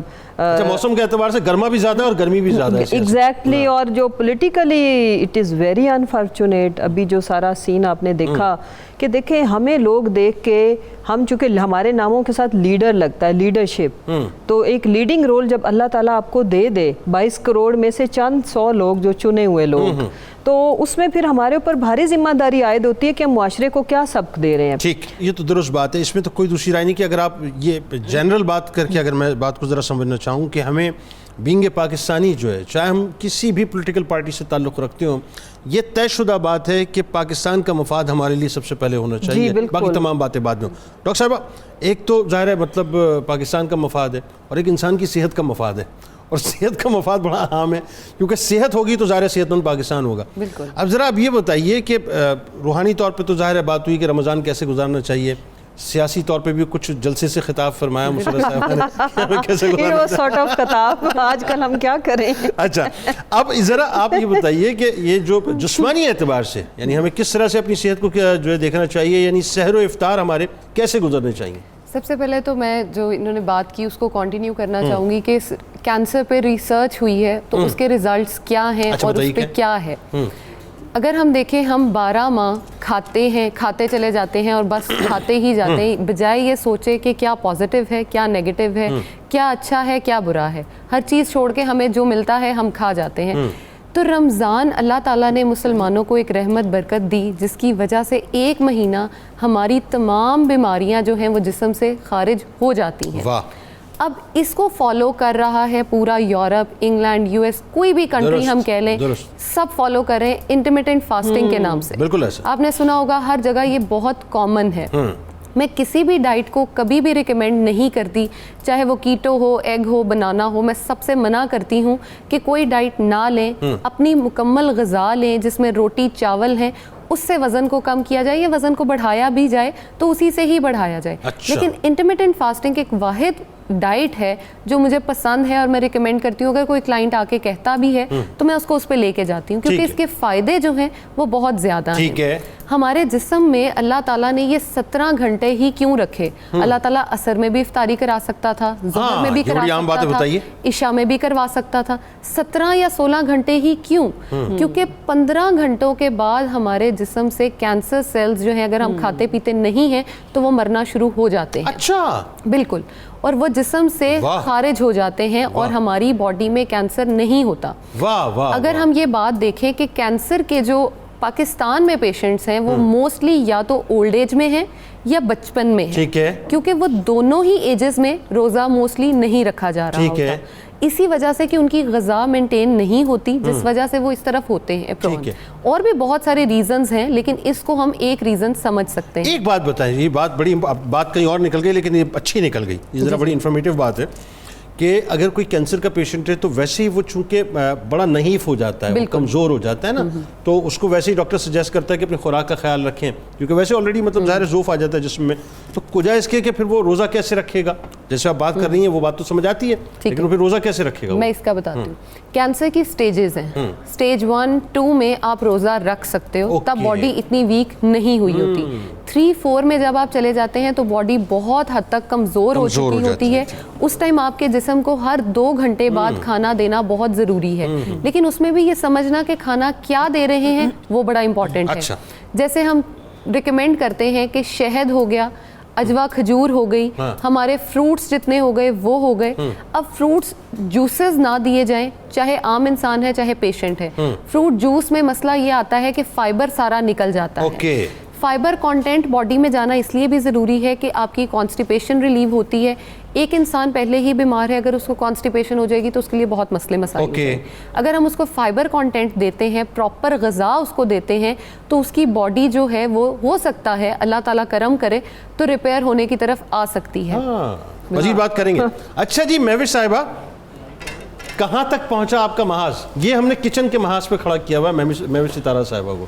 Speaker 2: موسم کے اعتبار سے گرما بھی زیادہ اور گرمی بھی زیادہ ہے.
Speaker 5: ایگزیکٹلی. اور جو politically it is very unfortunate, ابھی جو سارا سین آپ نے دیکھا کہ دیکھیں ہمیں لوگ دیکھ کے, ہم چونکہ ہمارے ناموں کے ساتھ لیڈر لگتا ہے, لیڈرشپ, تو ایک لیڈنگ رول جب اللہ تعالیٰ آپ کو دے 22 کروڑ میں سے چند 100 لوگ جو چنے ہوئے لوگ, تو اس میں پھر ہمارے اوپر بھاری ذمہ داری عائد ہوتی ہے کہ ہم معاشرے کو کیا سبق دے رہے ہیں.
Speaker 2: ٹھیک, یہ تو درست بات ہے, اس میں تو کوئی دوسری رائے نہیں. کہ اگر آپ یہ جنرل بات کر کے اگر میں بات کو ذرا سمجھنا چاہوں کہ ہمیں بینگ پاکستانی جو ہے, چاہے ہم کسی بھی پولیٹیکل پارٹی سے تعلق رکھتے ہوں, یہ طے شدہ بات ہے کہ پاکستان کا مفاد ہمارے لیے سب سے پہلے ہونا چاہیے, باقی تمام باتیں بعد میں. ڈاکٹر صاحبہ, ایک تو ظاہر ہے مطلب پاکستان کا مفاد ہے, اور ایک انسان کی صحت کا مفاد ہے, اور صحت کا مفاد بڑا اہم ہے, کیونکہ صحت ہوگی تو ظاہر صحت مند پاکستان ہوگا. اب ذرا اب یہ بتائیے کہ روحانی طور پہ تو ظاہر ہے بات ہوئی کہ رمضان کیسے گزارنا چاہیے, سیاسی طور پہ بھی کچھ جلسے سے خطاب فرمایا مسرت صاحبہ نے, کیسے
Speaker 5: یہ وہ سارٹ آف خطاب آج کل ہم کیا کریں.
Speaker 2: اچھا اب ذرا آپ یہ بتائیے کہ یہ جو جسمانی اعتبار سے یعنی ہمیں کس طرح سے اپنی صحت کو جو ہے دیکھنا چاہیے, یعنی سحر و افطار ہمارے کیسے گزرنے چاہیے؟
Speaker 8: سب سے پہلے تو میں جو انہوں نے بات کی اس کو کنٹینیو کرنا چاہوں گی کہ کینسر پہ ریسرچ ہوئی ہے تو اس کے ریزلٹس کیا ہیں اور اس پہ کیا ہے. اگر ہم دیکھیں ہم 12 ماہ کھاتے چلے جاتے ہیں اور بس کھاتے ہی جاتے ہیں, بجائے یہ سوچے کہ کیا پازیٹیو ہے, کیا نیگیٹو ہے, کیا اچھا ہے, کیا برا ہے. ہر چیز چھوڑ کے ہمیں جو ملتا ہے ہم کھا جاتے ہیں. تو رمضان اللہ تعالیٰ نے مسلمانوں کو ایک رحمت برکت دی جس کی وجہ سے 1 مہینہ ہماری تمام بیماریاں جو ہیں وہ جسم سے خارج ہو جاتی ہیں. اب اس کو فالو کر رہا ہے پورا یورپ, انگلینڈ, یو ایس, کوئی بھی کنٹری ہم کہہ لیں, سب فالو کر رہے ہیں انٹرمیٹنٹ فاسٹنگ کے نام سے.
Speaker 2: بالکل ایسا
Speaker 8: آپ نے سنا ہوگا, ہر جگہ یہ بہت کامن ہے. میں کسی بھی ڈائٹ کو کبھی بھی ریکمینڈ نہیں کرتی, چاہے وہ کیٹو ہو, ایگ ہو, بنانا ہو. میں سب سے منع کرتی ہوں کہ کوئی ڈائٹ نہ لیں, اپنی مکمل غذا لیں جس میں روٹی چاول ہیں, اس سے وزن کو کم کیا جائے یا وزن کو بڑھایا بھی جائے تو اسی سے ہی بڑھایا جائے. لیکن انٹرمیٹنٹ فاسٹنگ ایک واحد ڈائٹ ہے جو مجھے پسند ہے اور میں ریکمینڈ کرتی ہوں. اگر کوئی کلائنٹ آ کے کہتا بھی ہے تو میں اس کو اس پہ لے کے جاتی ہوں کیونکہ اس کے فائدے جو ہیں وہ بہت زیادہ ہیں. ہمارے جسم میں اللہ تعالیٰ نے یہ 17 گھنٹے ہی کیوں رکھے؟ اللہ تعالیٰ عصر میں بھی افطاری کرا سکتا تھا, ظہر میں بھی کرا سکتا تھا, عشاء میں بھی کروا سکتا تھا. 17 یا 16 گھنٹے ہی کیوں؟ کیونکہ 15 گھنٹوں کے بعد ہمارے جسم سے کینسر سیلز جو ہیں اگر ہم کھاتے پیتے نہیں ہیں تو وہ مرنا شروع ہو جاتے ہیں.
Speaker 2: اچھا
Speaker 8: بالکل, اور وہ جسم سے خارج ہو جاتے ہیں اور ہماری باڈی میں کینسر نہیں ہوتا. اگر ہم یہ بات دیکھیں کہ کینسر کے جو پاکستان میں پیشنٹس ہیں وہ موسٹلی یا تو اولڈ ایج میں ہیں یا بچپن میں ہیں, کیونکہ وہ دونوں ہی ایجز میں روزہ موسٹلی نہیں رکھا جا رہا ہوتا, اسی وجہ سے کہ ان کی غذا مینٹین نہیں ہوتی جس وجہ سے وہ اس طرف ہوتے ہیں پرون. اور بھی بہت سارے ریزنز ہیں لیکن اس کو ہم ایک ریزن سمجھ سکتے ہیں.
Speaker 2: ایک بات بتائیں, یہ بات کہیں اور نکل گئی لیکن یہ اچھی نکل گئی, یہ ذرا بڑی انفارمیٹیو بات ہے کہ اگر کوئی کینسر کا پیشنٹ ہے تو ویسے ہی وہ چونکہ بڑا نحیف ہو جاتا ہے, کمزور ہو جاتا ہے نا, تو اس کو ویسے ہی ڈاکٹر سجیسٹ کرتا ہے کہ اپنی خوراک کا خیال رکھیں کیونکہ ویسے آلریڈی مطلب ظاہر ذوف آ جاتا ہے جسم میں. تو کجا اس کے کہ پھر وہ روزہ کیسے رکھے گا؟ جیسے آپ بات کر رہی ہیں وہ بات تو سمجھ آتی ہے لیکن پھر روزہ کیسے رکھے گا؟
Speaker 8: میں اس کا بتاتی ہوں. کینسر کی سٹیجز ہیں, سٹیج 1, 2 میں آپ روزہ رکھ سکتے ہو, تب باڈی اتنی ویک نہیں ہوئی ہوتی. 3, 4 میں جب آپ چلے جاتے ہیں تو باڈی بہت حد تک کمزور ہو چکی ہوتی ہے. اس ٹائم آپ کے جسم کو ہر 2 گھنٹے بعد کھانا دینا بہت ضروری ہے, لیکن اس میں بھی یہ سمجھنا کہ کھانا کیا دے رہے ہیں وہ بڑا امپورٹنٹ ہے. جیسے ہم ریکمینڈ کرتے ہیں کہ شہد ہو گیا, اجوا کھجور ہو گئی, ہمارے فروٹس جتنے ہو گئے وہ ہو گئے. اب فروٹس جوسز نہ دیے جائیں, چاہے عام انسان ہے چاہے پیشنٹ ہے. فروٹ جوس میں مسئلہ یہ آتا ہے کہ فائبر سارا نکل جاتا ہے. فائبر کانٹینٹ باڈی میں جانا اس لیے بھی ضروری ہے کہ آپ کی کانسٹیپیشن ریلیو ہوتی ہے. ایک انسان پہلے ہی بیمار ہے, اگر اس کو کانسٹیپیشن ہو جائے گی تو اس کے لیے بہت مسئلے مسائل ہوتے ہیں. اگر ہم اس کو فائبر کانٹینٹ دیتے ہیں, پراپر غذا اس کو دیتے ہیں, تو اس کی باڈی جو ہے وہ ہو سکتا ہے اللہ تعالیٰ کرم کرے تو ریپیئر ہونے کی طرف آ سکتی ہے.
Speaker 2: مزید بات کریں گے. اچھا جی مہوش صاحبہ, کہاں تک پہنچا آپ کا محاذ؟ یہ ہم نے کچن کے محاذ پہ کھڑا کیا ہوا ہے مہوش ستارہ صاحبہ کو.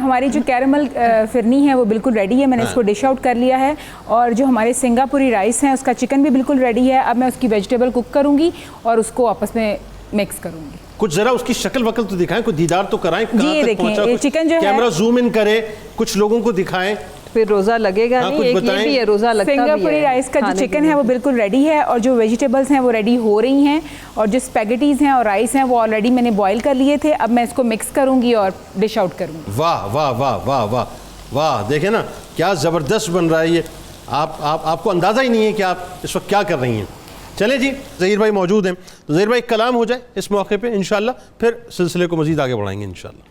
Speaker 3: ہماری جو کیرمل فرنی ہے وہ بالکل ریڈی ہے, میں نے اس کو ڈش آؤٹ کر لیا ہے, اور جو ہمارے سنگاپوری رائس ہیں اس کا چکن بھی بالکل ریڈی ہے. اب میں اس کی ویجیٹیبل کوک کروں گی اور اس کو آپس میں مکس کروں گی.
Speaker 2: کچھ ذرا اس کی شکل وکل تو دکھائیں, کوئی دیدار تو کرائیں.
Speaker 3: جی یہ دیکھیں چکن جو ہے,
Speaker 2: کیمرہ زوم ان کرے, کچھ لوگوں کو دکھائیں.
Speaker 5: پھر روزہ لگے گا نہیں, ایک یہ بھی ہے روزہ لگتا بھی ہے.
Speaker 3: سنگاپوری رائس کا جو چکن ہے وہ بالکل ریڈی ہے, اور جو ویجیٹیبلز ہیں وہ ریڈی ہو رہی ہیں, اور جو اسپیگیٹیز ہیں اور رائس ہیں وہ آلریڈی میں نے بوائل کر لیے تھے. اب میں اس کو مکس کروں گی اور ڈش آؤٹ کروں گی.
Speaker 2: واہ واہ واہ واہ واہ واہ, دیکھیں نا کیا زبردست بن رہا ہے یہ. آپ کو اندازہ ہی نہیں ہے کہ آپ اس وقت کیا کر رہی ہیں. چلیں جی, ظہیر بھائی موجود ہیں تو ظہیر بھائی کلام ہو جائے اس موقع پہ انشاءاللہ, پھر سلسلے کو مزید آگے بڑھائیں گے انشاءاللہ.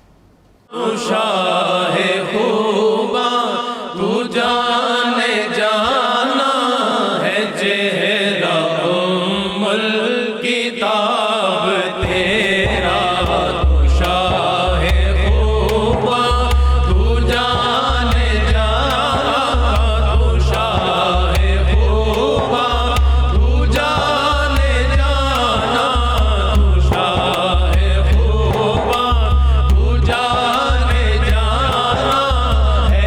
Speaker 4: شاہ خوبا تو جانے جانا ہے, چہرہ ام الکتاب تیرا. تو شاہ خوبا تو جانے جانا, تو شاہ خوبا تو جانے جانا, تو شاہ خوبا تو جانے جانا ہے.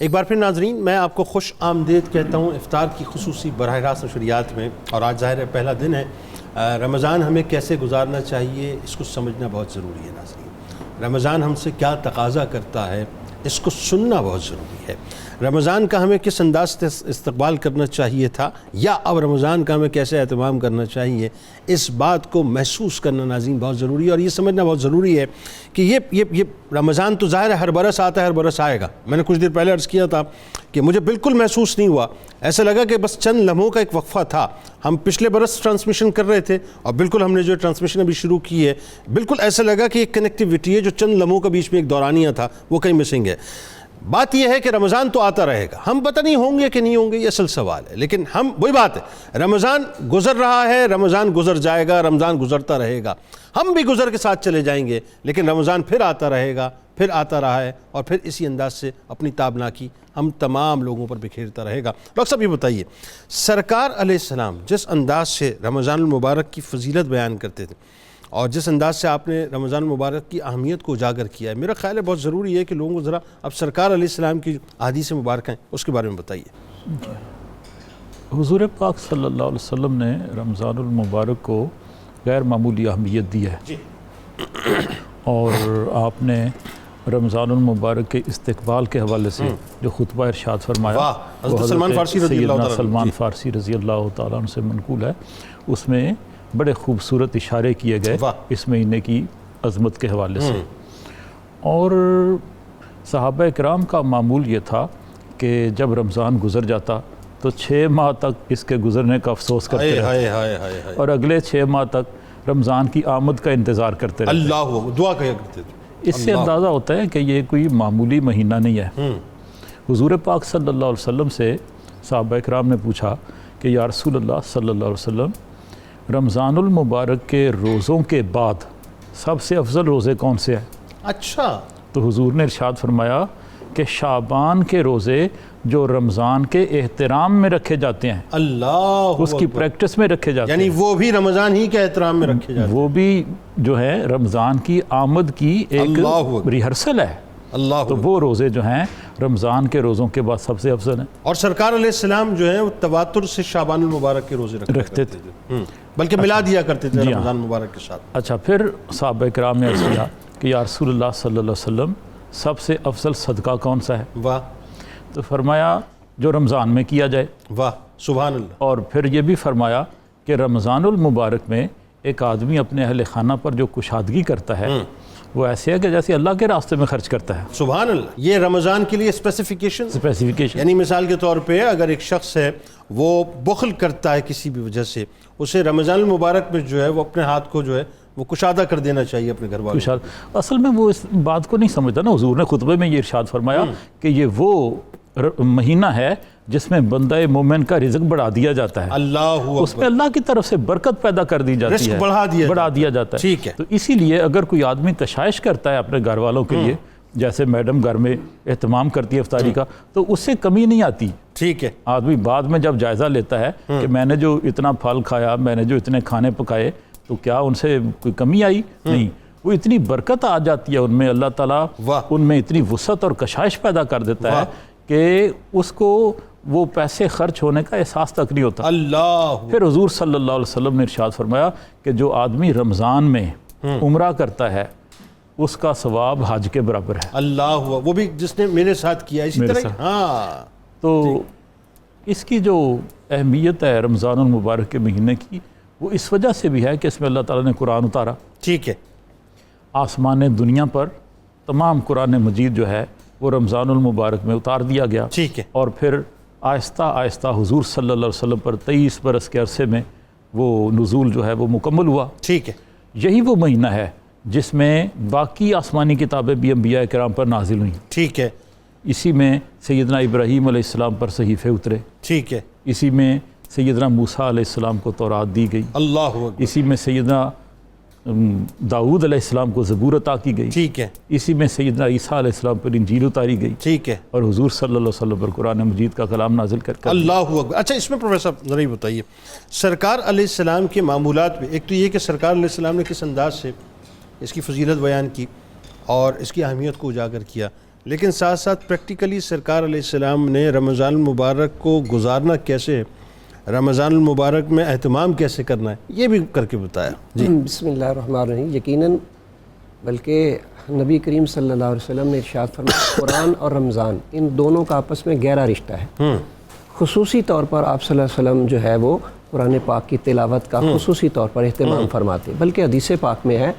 Speaker 2: ایک بار پھر ناظرین میں آپ کو خوش آمدید کہتا ہوں افطار کی خصوصی براہ راست نشریات میں. اور آج ظاہر ہے پہلا دن ہے. رمضان ہمیں کیسے گزارنا چاہیے اس کو سمجھنا بہت ضروری ہے ناظرین. رمضان ہم سے کیا تقاضا کرتا ہے اس کو سننا بہت ضروری ہے. رمضان کا ہمیں کس انداز سے استقبال کرنا چاہیے تھا یا اب رمضان کا ہمیں کیسے اہتمام کرنا چاہیے اس بات کو محسوس کرنا ناظرین بہت ضروری ہے. اور یہ سمجھنا بہت ضروری ہے کہ یہ رمضان تو ظاہر ہے ہر برس آتا ہے ہر برس آئے گا. میں نے کچھ دیر پہلے عرض کیا تھا کہ مجھے بالکل محسوس نہیں ہوا, ایسا لگا کہ بس چند لمحوں کا ایک وقفہ تھا. ہم پچھلے برس ٹرانسمیشن کر رہے تھے اور بالکل ہم نے جو ٹرانسمیشن ابھی شروع کی ہے بالکل ایسا لگا کہ ایک کنیکٹیویٹی ہے جو چند لمحوں کا بیچ میں ایک دورانیہ تھا وہ کہیں مسنگ ہے. بات یہ ہے کہ رمضان تو آتا رہے گا, ہم پتہ نہیں ہوں گے کہ نہیں ہوں گے یہ اصل سوال ہے. لیکن ہم وہی بات ہے, رمضان گزر رہا ہے, رمضان گزر جائے گا, رمضان گزرتا رہے گا, ہم بھی گزر کے ساتھ چلے جائیں گے. لیکن رمضان پھر آتا رہے گا, پھر آتا رہا ہے اور پھر اسی انداز سے اپنی تابناکی ہم تمام لوگوں پر بکھیرتا رہے گا. ڈاکٹر صاحب یہ بتائیے, سرکار علیہ السلام جس انداز سے رمضان المبارک کی فضیلت بیان کرتے تھے اور جس انداز سے آپ نے رمضان المبارک کی اہمیت کو اجاگر کیا ہے, میرا خیال ہے بہت ضروری ہے کہ لوگوں کو ذرا اب سرکار علیہ السلام کی احادیث مبارک ہیں اس کے بارے میں بتائیے.
Speaker 6: حضور پاک صلی اللہ علیہ وسلم نے رمضان المبارک کو غیر معمولی اہمیت دی ہے اور آپ نے رمضان المبارک کے استقبال کے حوالے سے جو خطبہ ارشاد فرمایا وہ حضرت سیدنا سلمان فارسی رضی اللہ تعالیٰ عنہ سے منقول ہے, اس میں بڑے خوبصورت اشارے کیے گئے اس مہینے کی عظمت کے حوالے سے. اور صحابہ کرام کا معمول یہ تھا کہ جب رمضان گزر جاتا تو 6 ماہ تک اس کے گزرنے کا افسوس کرتے رہتے اور اگلے 6 ماہ تک رمضان کی آمد کا انتظار کرتے رہتے.
Speaker 2: اللہ دعا کیا کرتے تھے.
Speaker 6: اس سے اندازہ ہوتا ہے کہ یہ کوئی معمولی مہینہ نہیں ہے. حضور پاک صلی اللہ علیہ وسلم سے صحابہ کرام نے پوچھا کہ یا رسول اللہ صلی اللہ علیہ وسلم, رمضان المبارک کے روزوں کے بعد سب سے افضل روزے کون سے ہیں؟
Speaker 2: اچھا.
Speaker 6: تو حضور نے ارشاد فرمایا کہ شعبان کے روزے جو رمضان کے احترام میں رکھے جاتے ہیں,
Speaker 2: اللہ
Speaker 6: اس کی پریکٹس میں رکھے جاتے ہیں,
Speaker 2: یعنی وہ بھی رمضان ہی کے احترام میں رکھے جاتے ہیں,
Speaker 6: وہ بھی جو ہے رمضان کی آمد کی ایک ریہرسل ہے.
Speaker 2: اللہ
Speaker 6: تو وہ روزے جو ہیں رمضان کے روزوں کے بعد سب سے افضل ہیں.
Speaker 2: اور سرکار علیہ السلام جو ہیں وہ تواتر سے شعبان المبارک کے روزے رکھتے تھے, بلکہ ملا دیا کرتے تھے رمضان مبارک کے ساتھ.
Speaker 6: اچھا, پھر صحابہ کرام نے عرض کیا کہ یا رسول اللہ صلی اللہ علیہ وسلم سب سے افضل صدقہ کون سا ہے؟
Speaker 2: واہ.
Speaker 6: تو فرمایا جو رمضان میں کیا جائے.
Speaker 2: واہ سبحان اللہ.
Speaker 6: اور پھر یہ بھی فرمایا کہ رمضان المبارک میں ایک آدمی اپنے اہل خانہ پر جو کشادگی کرتا ہے وہ ایسے ہے کہ جیسے اللہ کے راستے میں خرچ کرتا ہے.
Speaker 2: سبحان اللہ. یہ رمضان کے لیے اسپیسیفکیشن یعنی مثال کے طور پہ اگر ایک شخص ہے وہ بخل کرتا ہے کسی بھی وجہ سے, اسے رمضان المبارک میں جو ہے وہ اپنے ہاتھ کو جو ہے وہ کشادہ کر دینا چاہیے اپنے گھر والوں.
Speaker 6: اصل میں وہ اس بات کو نہیں سمجھتا نا. حضور نے خطبے میں یہ ارشاد فرمایا کہ یہ وہ مہینہ ہے جس میں بندہ مومن کا رزق بڑھا دیا جاتا ہے.
Speaker 2: اللہ
Speaker 6: اس میں اللہ کی طرف سے برکت پیدا کر دی جاتی ہے,
Speaker 2: رزق بڑھا دیا
Speaker 6: جاتا ہے.
Speaker 2: ٹھیک ہے.
Speaker 6: تو اسی لیے اگر کوئی آدمی کشائش کرتا ہے اپنے گھر والوں کے لیے, جیسے میڈم گھر میں اہتمام کرتی ہے افطاری کا, تو اس سے کمی نہیں آتی.
Speaker 2: ٹھیک ہے.
Speaker 6: آدمی بعد میں جب جائزہ لیتا ہے کہ میں نے جو اتنا پھل کھایا, میں نے جو اتنے کھانے پکائے, تو کیا ان سے کوئی کمی آئی؟ نہیں، وہ اتنی برکت آ جاتی ہے ان میں، اللہ تعالیٰ ان میں اتنی وسعت اور کشائش پیدا کر دیتا ہے کہ اس کو وہ پیسے خرچ ہونے کا احساس تک نہیں ہوتا۔
Speaker 2: اللہ
Speaker 6: پھر حضور صلی اللہ علیہ وسلم نے ارشاد فرمایا کہ جو آدمی رمضان میں عمرہ کرتا ہے اس کا ثواب حج کے برابر ہے۔
Speaker 2: اللہ، وہ بھی جس نے میرے ساتھ کیا اسی طرح۔ ہاں،
Speaker 6: تو اس کی جو اہمیت ہے رمضان المبارک کے مہینے کی، وہ اس وجہ سے بھی ہے کہ اس میں اللہ تعالیٰ نے قرآن اتارا۔
Speaker 2: ٹھیک ہے،
Speaker 6: آسمان دنیا پر تمام قرآن مجید جو ہے وہ رمضان المبارک میں اتار دیا گیا۔
Speaker 2: ٹھیک ہے،
Speaker 6: اور پھر آہستہ آہستہ حضور صلی اللہ علیہ وسلم پر 23 برس کے عرصے میں وہ نزول جو ہے وہ مکمل ہوا۔
Speaker 2: ٹھیک ہے،
Speaker 6: یہی وہ مہینہ ہے جس میں باقی آسمانی کتابیں بھی انبیاء کرام پر نازل ہوئیں۔
Speaker 2: ٹھیک ہے،
Speaker 6: اسی میں سیدنا ابراہیم علیہ السلام پر صحیفے اترے،
Speaker 2: ٹھیک ہے،
Speaker 6: اسی میں سیدنا موسیٰ علیہ السلام کو تورات دی گئی،
Speaker 2: اللہ اکبر،
Speaker 6: اسی میں سیدنا داؤد علیہ السلام کو زبور عطا کی گئی،
Speaker 2: ٹھیک ہے،
Speaker 6: اسی میں سیدنا عیسیٰ علیہ السلام پر انجیل اتاری گئی،
Speaker 2: ٹھیک ہے،
Speaker 6: اور حضور صلی اللہ علیہ وسلم پر قرآن مجید کا کلام نازل کر
Speaker 2: اللہ اکبر۔ اچھا، اس میں پروفیسر ذرا یہ بتائیے، سرکار علیہ السلام کے معمولات میں ایک تو یہ کہ سرکار علیہ السلام نے کس انداز سے اس کی فضیلت بیان کی اور اس کی اہمیت کو اجاگر کیا، لیکن ساتھ ساتھ پریکٹیکلی سرکار علیہ السلام نے رمضان المبارک کو گزارنا کیسے ہے، رمضان المبارک میں اہتمام کیسے کرنا ہے، یہ بھی کر کے بتایا۔ جی
Speaker 7: بسم اللہ الرحمن الرحیم۔ یقیناً بلکہ نبی کریم صلی اللہ علیہ وسلم نے ارشاد فرمایا قرآن اور رمضان ان دونوں کا آپس میں گہرا رشتہ ہے۔ خصوصی طور پر آپ صلی اللہ علیہ وسلم جو ہے وہ قرآن پاک کی تلاوت کا خصوصی طور پر اہتمام فرماتے، بلکہ حدیث پاک میں ہے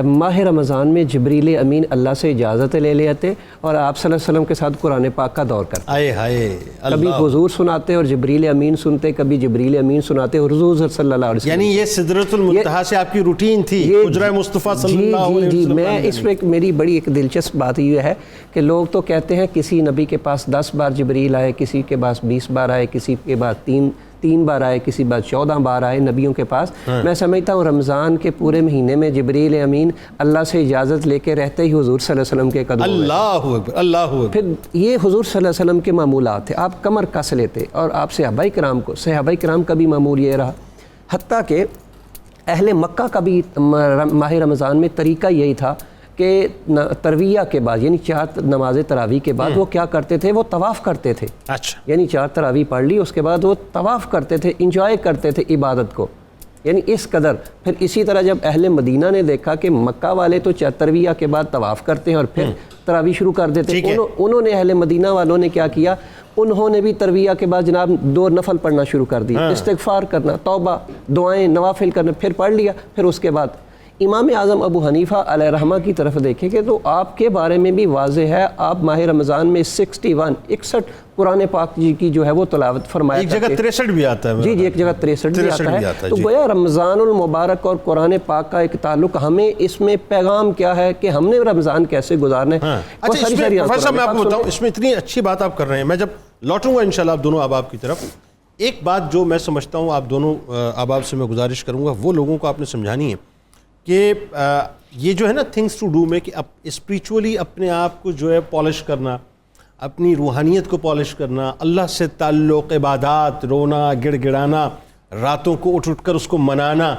Speaker 7: ماہ رمضان میں جبریل امین اللہ سے اجازت لے لیتے اور آپ صلی اللہ علیہ وسلم کے ساتھ قرآن پاک کا دور کرتے۔
Speaker 2: آئے ہائے،
Speaker 7: کبھی حضور سناتے اور جبریل امین سنتے، کبھی جبریل امین سناتے اور حضور صلی اللہ علیہ وسلم۔
Speaker 2: یعنی یہ سدرۃ المنتہا سے آپ کی روٹین تھی، حجرہ مصطفیٰ صلی اللہ علیہ وسلم۔
Speaker 7: میں اس میں میری بڑی ایک دلچسپ بات یہ ہے کہ لوگ تو کہتے ہیں کسی نبی کے پاس 10 بار جبریل آئے، کسی کے پاس 20 بار آئے، کسی کے پاس 3 بار آئے، کسی بار 14 بار آئے نبیوں کے پاس۔ میں سمجھتا ہوں رمضان کے پورے مہینے میں جبریل امین اللہ سے اجازت لے کے رہتے ہی حضور صلی اللہ علیہ وسلم کے قدموں میں۔
Speaker 2: اللہ اکبر، اللہ اکبر۔
Speaker 7: پھر یہ حضور صلی اللہ علیہ وسلم کے معمولات تھے، آپ کمر کس لیتے، اور آپ صحابہ کرام کا بھی معمول یہ رہا، حتیٰ کہ اہل مکہ کا بھی ماہ رمضان میں طریقہ یہی تھا کہ ترویہ کے بعد یعنی 4 نماز تراویح کے بعد وہ کیا کرتے تھے، وہ طواف کرتے تھے۔
Speaker 2: اچھا،
Speaker 7: یعنی 4 تراویح پڑھ لی، اس کے بعد وہ طواف کرتے تھے، انجوائے کرتے تھے عبادت کو، یعنی اس قدر۔ پھر اسی طرح جب اہل مدینہ نے دیکھا کہ مکہ والے تو ترویہ کے بعد طواف کرتے ہیں اور پھر تراویح شروع کر دیتے، انہوں نے اہل مدینہ والوں نے کیا کیا، انہوں نے بھی ترویہ کے بعد جناب 2 نفل پڑھنا شروع کر دی، استغفار کرنا، توبہ، دعائیں، نوافل کرنا، پھر پڑھ لیا۔ پھر اس کے بعد امام اعظم ابو حنیفہ علیہ رحمہ کی طرف دیکھیں کہ تو آپ کے بارے میں بھی واضح ہے، آپ ماہ رمضان میں 61 قرآن پاک جی کی جو ہے وہ تلاوت فرمایا
Speaker 2: ایک جگہ 63 بھی آتا ہے۔
Speaker 7: جی ایک جگہ 63 بھی آتا ہے۔ تو گویا رمضان المبارک اور قرآن پاک کا ایک تعلق، ہمیں اس میں پیغام کیا ہے کہ ہم نے رمضان کیسے گزارنے۔
Speaker 2: اچھا، پروفیسر میں آپ کو بتاؤں، اس میں اتنی اچھی بات آپ کر رہے ہیں، میں جب لوٹوں گا انشاءاللہ آپ دونوں احباب کی طرف، ایک بات جو میں سمجھتا ہوں آپ دونوں احباب سے میں گزارش کروں گا، وہ لوگوں کو آپ نے سمجھانی ہے کہ یہ جو ہے نا تھنگس ٹو ڈو میں کہ اسپریچولی اپنے آپ کو جو ہے پالش کرنا، اپنی روحانیت کو پالش کرنا، اللہ سے تعلق، عبادات، رونا، گڑ گڑانا، راتوں کو اٹھ کر اس کو منانا،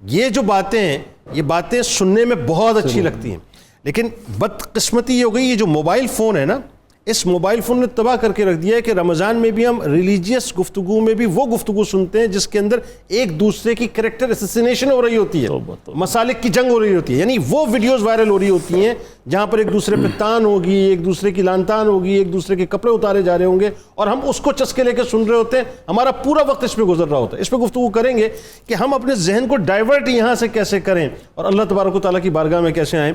Speaker 2: یہ جو باتیں ہیں، یہ باتیں سننے میں بہت اچھی لگتی ہیں، لیکن بدقسمتی یہ ہو گئی، یہ جو موبائل فون ہے نا، اس موبائل فون نے تباہ کر کے رکھ دیا ہے کہ رمضان میں بھی ہم ریلیجیس گفتگو میں بھی وہ گفتگو سنتے ہیں جس کے اندر ایک دوسرے کی کریکٹر اسیسینیشن ہو رہی ہوتی ہے، مسالک کی جنگ ہو رہی ہوتی ہے، یعنی وہ ویڈیوز وائرل ہو رہی ہوتی ہیں جہاں پر ایک دوسرے پہ تان ہوگی، ایک دوسرے کی لان تان ہوگی، ایک دوسرے کے کپڑے اتارے جا رہے ہوں گے اور ہم اس کو چسکے لے کے سن رہے ہوتے ہیں، ہمارا پورا وقت اس پہ گزر رہا ہوتا ہے۔ اس پہ گفتگو کریں گے کہ ہم اپنے ذہن کو ڈائیورٹ یہاں سے کیسے کریں اور اللہ تبارک و تعالیٰ کی بارگاہ میں کیسے آئیں۔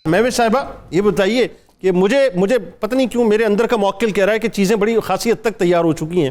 Speaker 2: محوش صاحبہ یہ بتائیے کہ مجھے پتہ نہیں کیوں میرے اندر کا موکل کہہ رہا ہے کہ چیزیں بڑی خاصی حد تک تیار ہو چکی ہیں،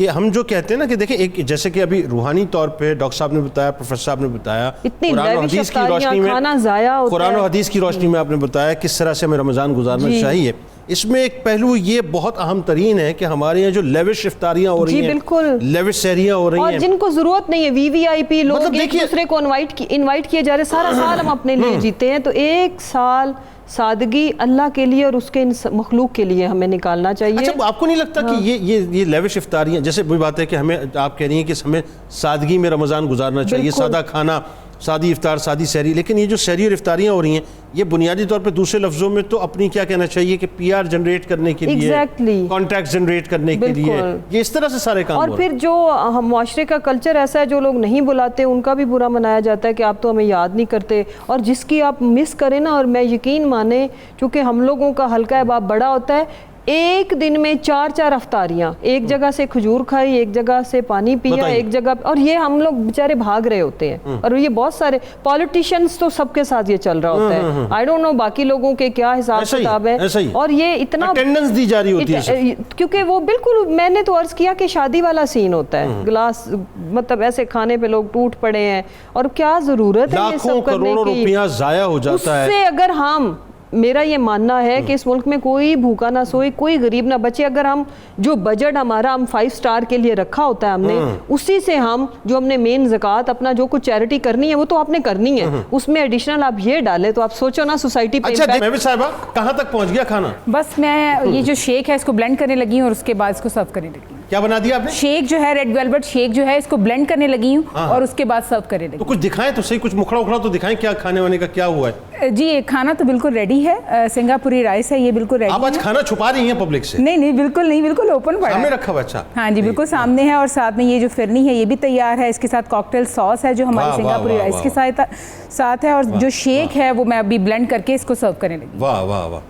Speaker 2: کہ ہم جو کہتے ہیں نا کہ دیکھیں ایک جیسے کہ ابھی روحانی طور پہ ڈاکٹر صاحب نے بتایا, پروفیسر صاحب نے بتایا, قرآن و حدیث کی روشنی میں قرآن و حدیث کی روشنی میں آپ نے بتایا کس طرح سے ہمیں رمضان گزارنا چاہیے. اس میں ایک پہلو یہ بہت اہم ترین ہے کہ ہمارے یہاں جو لیوش افطاریاں ہو رہی ہیں, لیوش سحریاں ہو رہی ہیں,
Speaker 5: اور جن کو ضرورت نہیں ہے, وی وی آئی پی لوگ ایک دوسرے کو انوائٹ کیے جا رہے, سارا سال ہم اپنے لیے جیتے ہیں, تو ایک سال سادگی اللہ کے لیے اور اس کے مخلوق کے لیے ہمیں نکالنا چاہیے.
Speaker 2: اچھا آپ کو نہیں لگتا کہ یہ لیوش افطاریاں, جیسے وہی بات ہے کہ ہمیں آپ کہہ رہی ہیں کہ ہمیں سادگی میں رمضان گزارنا چاہیے, سادہ کھانا, سادی افطار, سادی سحری, لیکن یہ جو سحری اور افطاریاں ہو رہی ہیں یہ بنیادی طور پہ دوسرے لفظوں میں تو اپنی کیا کہنا چاہیے کہ پی آر جنریٹ کرنے کے لیے, کانٹیکٹ جنریٹ کرنے کے لیے, یہ اس طرح سے سارے کام.
Speaker 5: اور پھر جو معاشرے کا کلچر ایسا ہے, جو لوگ نہیں بلاتے ان کا بھی برا منایا جاتا ہے کہ آپ تو ہمیں یاد نہیں کرتے, اور جس کی آپ مس کریں نا, اور میں یقین مانیں چونکہ ہم لوگوں کا حلقہ باب بڑا ہوتا ہے, ایک دن میں 4 افطاریاں, ایک جگہ سے کھجور کھائی, ایک جگہ سے پانی پیا, ایک جگہ, اور یہ ہم لوگ بیچارے بھاگ رہے ہوتے ہیں. اور یہ بہت سارے پالیٹیشینز تو سب کے ساتھ یہ چل رہا ہوتا ہے, آئی ڈونٹ نو باقی لوگوں کے کیا حساب کتاب ہے, اور یہ اتنا
Speaker 2: اٹینڈنس دی جا رہی ہوتی ہے,
Speaker 5: کیونکہ وہ بالکل میں نے تو عرض کیا کہ شادی والا سین ہوتا ہے, گلاس مطلب ایسے کھانے پہ لوگ ٹوٹ پڑے ہیں, اور کیا ضرورت ہے یہ سب کرنے کی,
Speaker 2: روپیہ ضائع ہو جاتا ہے.
Speaker 5: اس سے اگر ہم, میرا یہ ماننا ہے کہ اس ملک میں کوئی بھوکا نہ سوئے, کوئی غریب نہ بچے, اگر ہم جو بجٹ ہمارا ہم 5 سٹار کے لیے رکھا ہوتا ہے ہم نے, اسی سے ہم جو ہم نے مین زکوٰۃ اپنا جو کچھ چیریٹی کرنی ہے وہ تو آپ نے کرنی ہے, اس میں ایڈیشنل آپ یہ ڈالیں تو آپ سوچو نا سوسائٹی پہ.
Speaker 2: اچھا محبت صاحبہ کہاں تک پہنچ گیا کھانا؟
Speaker 3: بس میں یہ جو شیک ہے اس کو بلینڈ کرنے لگی ہوں اور اس کے بعد اس کو سرو کرنے لگی ہوں.
Speaker 2: کیا بنا دیا آپ نے؟
Speaker 3: شیک جو ہے, ریڈ ویلویٹ شیک جو ہے, اس کو بلینڈ کرنے لگی ہوں اور اس کے بعد سرو کرنے لگی.
Speaker 2: تو کچھ دکھائیں تو صحیح, کچھ مکھڑا اکھڑا تو دکھائیں, کیا کھانے وانے کا کیا ہوا ہے؟
Speaker 3: جی کھانا تو بالکل ریڈی ہے, سنگاپوری رائس ہے, یہ بالکل ریڈی ہے.
Speaker 2: آپ آج کھانا چھپا رہی ہیں پبلک سے؟
Speaker 3: نہیں بالکل نہیں, بالکل اوپن پڑا ہے,
Speaker 2: سامنے رکھا ہوا. اچھا
Speaker 3: ہاں جی بالکل سامنے ہے, اور ساتھ میں یہ جو فرنی ہے یہ بھی تیار ہے, اس کے ساتھ کاکٹیل ساس ہے جو ہماری سنگاپوری رائس کے ساتھ ہے, اور جو شیک ہے وہ میں ابھی بلینڈ کر کے اس کو سرو کرنے لگی.
Speaker 2: واہ واہ واہ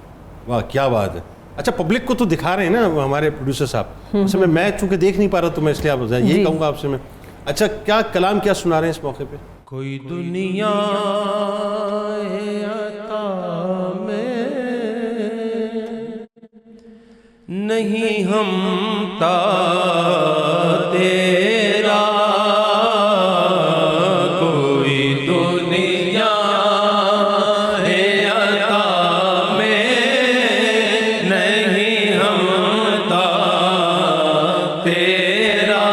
Speaker 2: واہ, کیا بات ہے. اچھا پبلک کو تو دکھا رہے ہیں نا ہمارے پروڈیوسر صاحب, اس میں چونکہ دیکھ نہیں پا رہا تو میں اس لیے آپ یہی کہوں گا آپ سے میں. اچھا کیا کلام کیا سنا رہے ہیں اس موقع پہ؟
Speaker 4: کوئی دنیا عطا میں نہیں ہمتا تیرا, کوئی دنیا عطا میں نہیں ہمتا تیرا,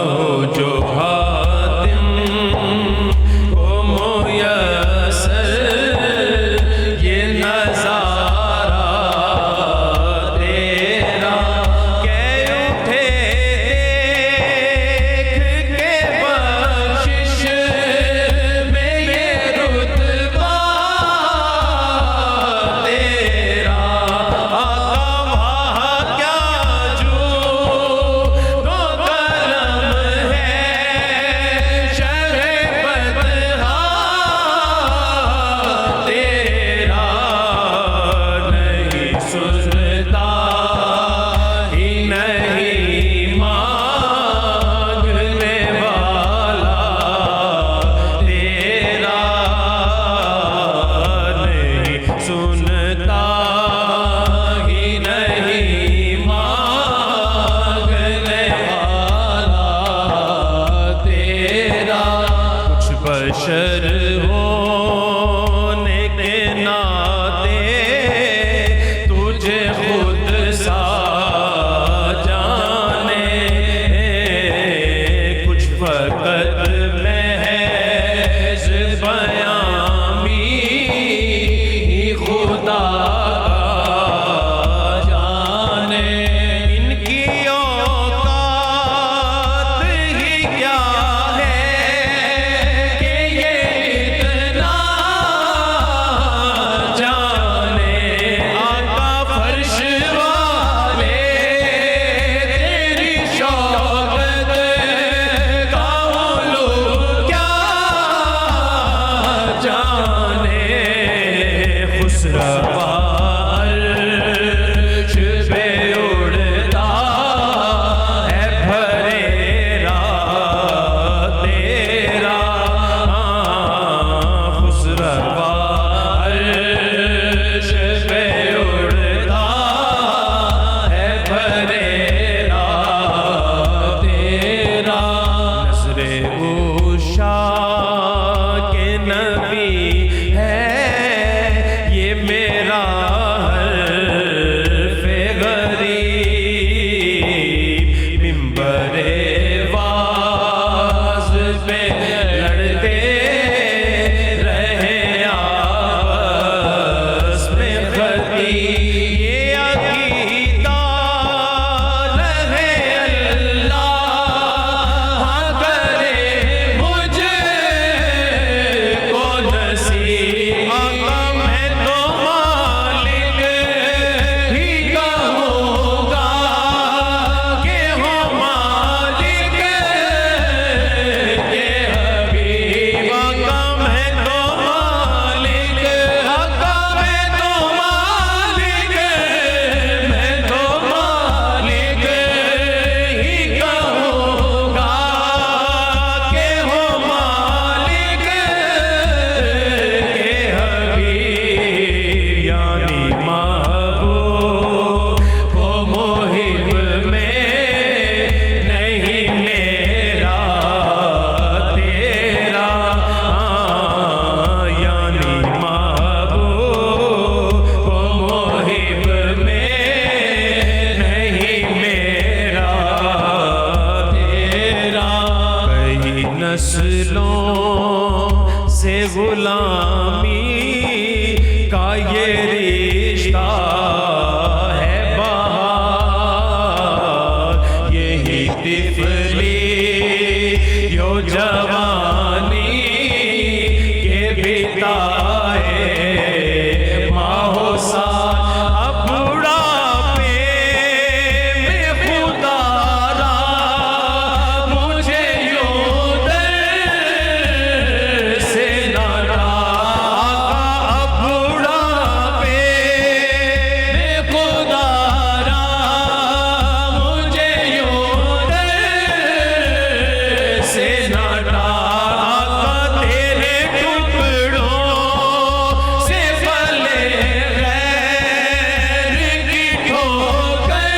Speaker 4: ہو جو حاتم کو میسر یہ نظارہ تیرا, کہ اٹھے دیکھ کے بخشش میں یہ رتبہ تیرا, آقا وہاں کیا جو دو قلم ہے شرح بدہا تیرا, نہیں سنتا ہی نہیں مانگنے والا تیرا, نہیں سنتا ہی نہیں مانگنے والا تیرا, کچھ بشر ہونے کے ناطے تجھے خود سا جانے, کچھ فقط محض بیان بھی خدا کا جانے, ان کی اوقات ہی کیا ہے کہ یہ اتنا نسلوں سے غلامی کا یہ رشتہ ہے بہار، یہی طفلی یو جوانی کے بتائے ماہو سال اب بڑھاپے میں خدا را مجھے یوں در سے نہ ڈالا، اب بڑھاپے میں خدا را مجھے یوں در سے نہ ڈالا، تیرے ٹکڑوں سے پلے غیر کی ٹھوکر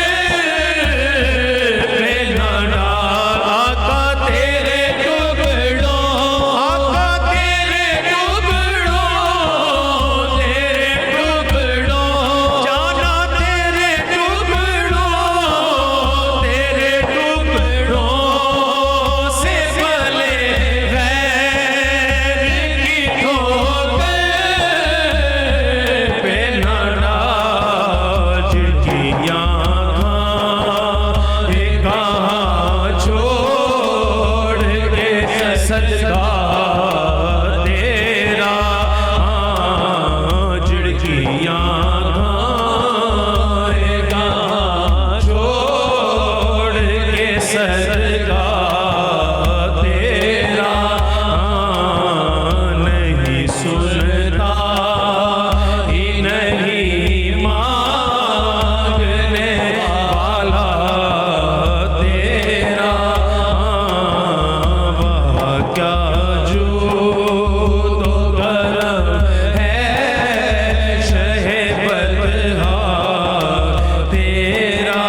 Speaker 4: پہ نہ ڈالا، تیرے ٹکڑوں، تیرے ٹکڑوں، تیرے ٹکڑوں، جانا تیرے ٹکڑوں، تیرے ٹکڑوں سے پلے غیر کی ٹھوکر پہ نہ ڈال، چڑکیاں کہاں چھوڑ کے صدقہ تیرا، چڑکیاں کہاں چھوڑ کے صدقہ تیرا، نہیں سنتا ہی نہیں مانگنے والا تیرا، وہ کیا جود و کرم ہے شہ بدحال تیرا،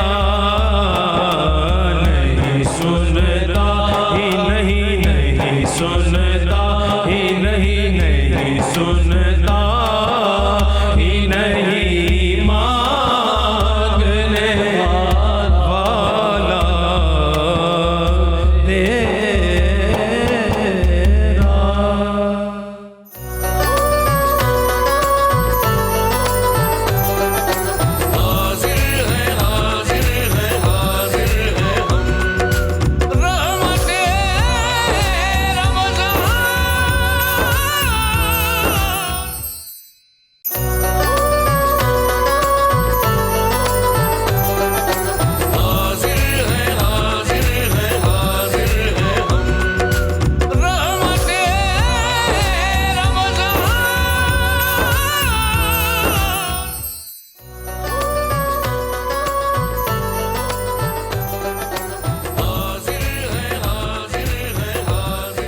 Speaker 4: نہیں سنتا ہی نہیں سنتا ہی نہیں سنتا ہی نہیں مانگنے والا تیرا۔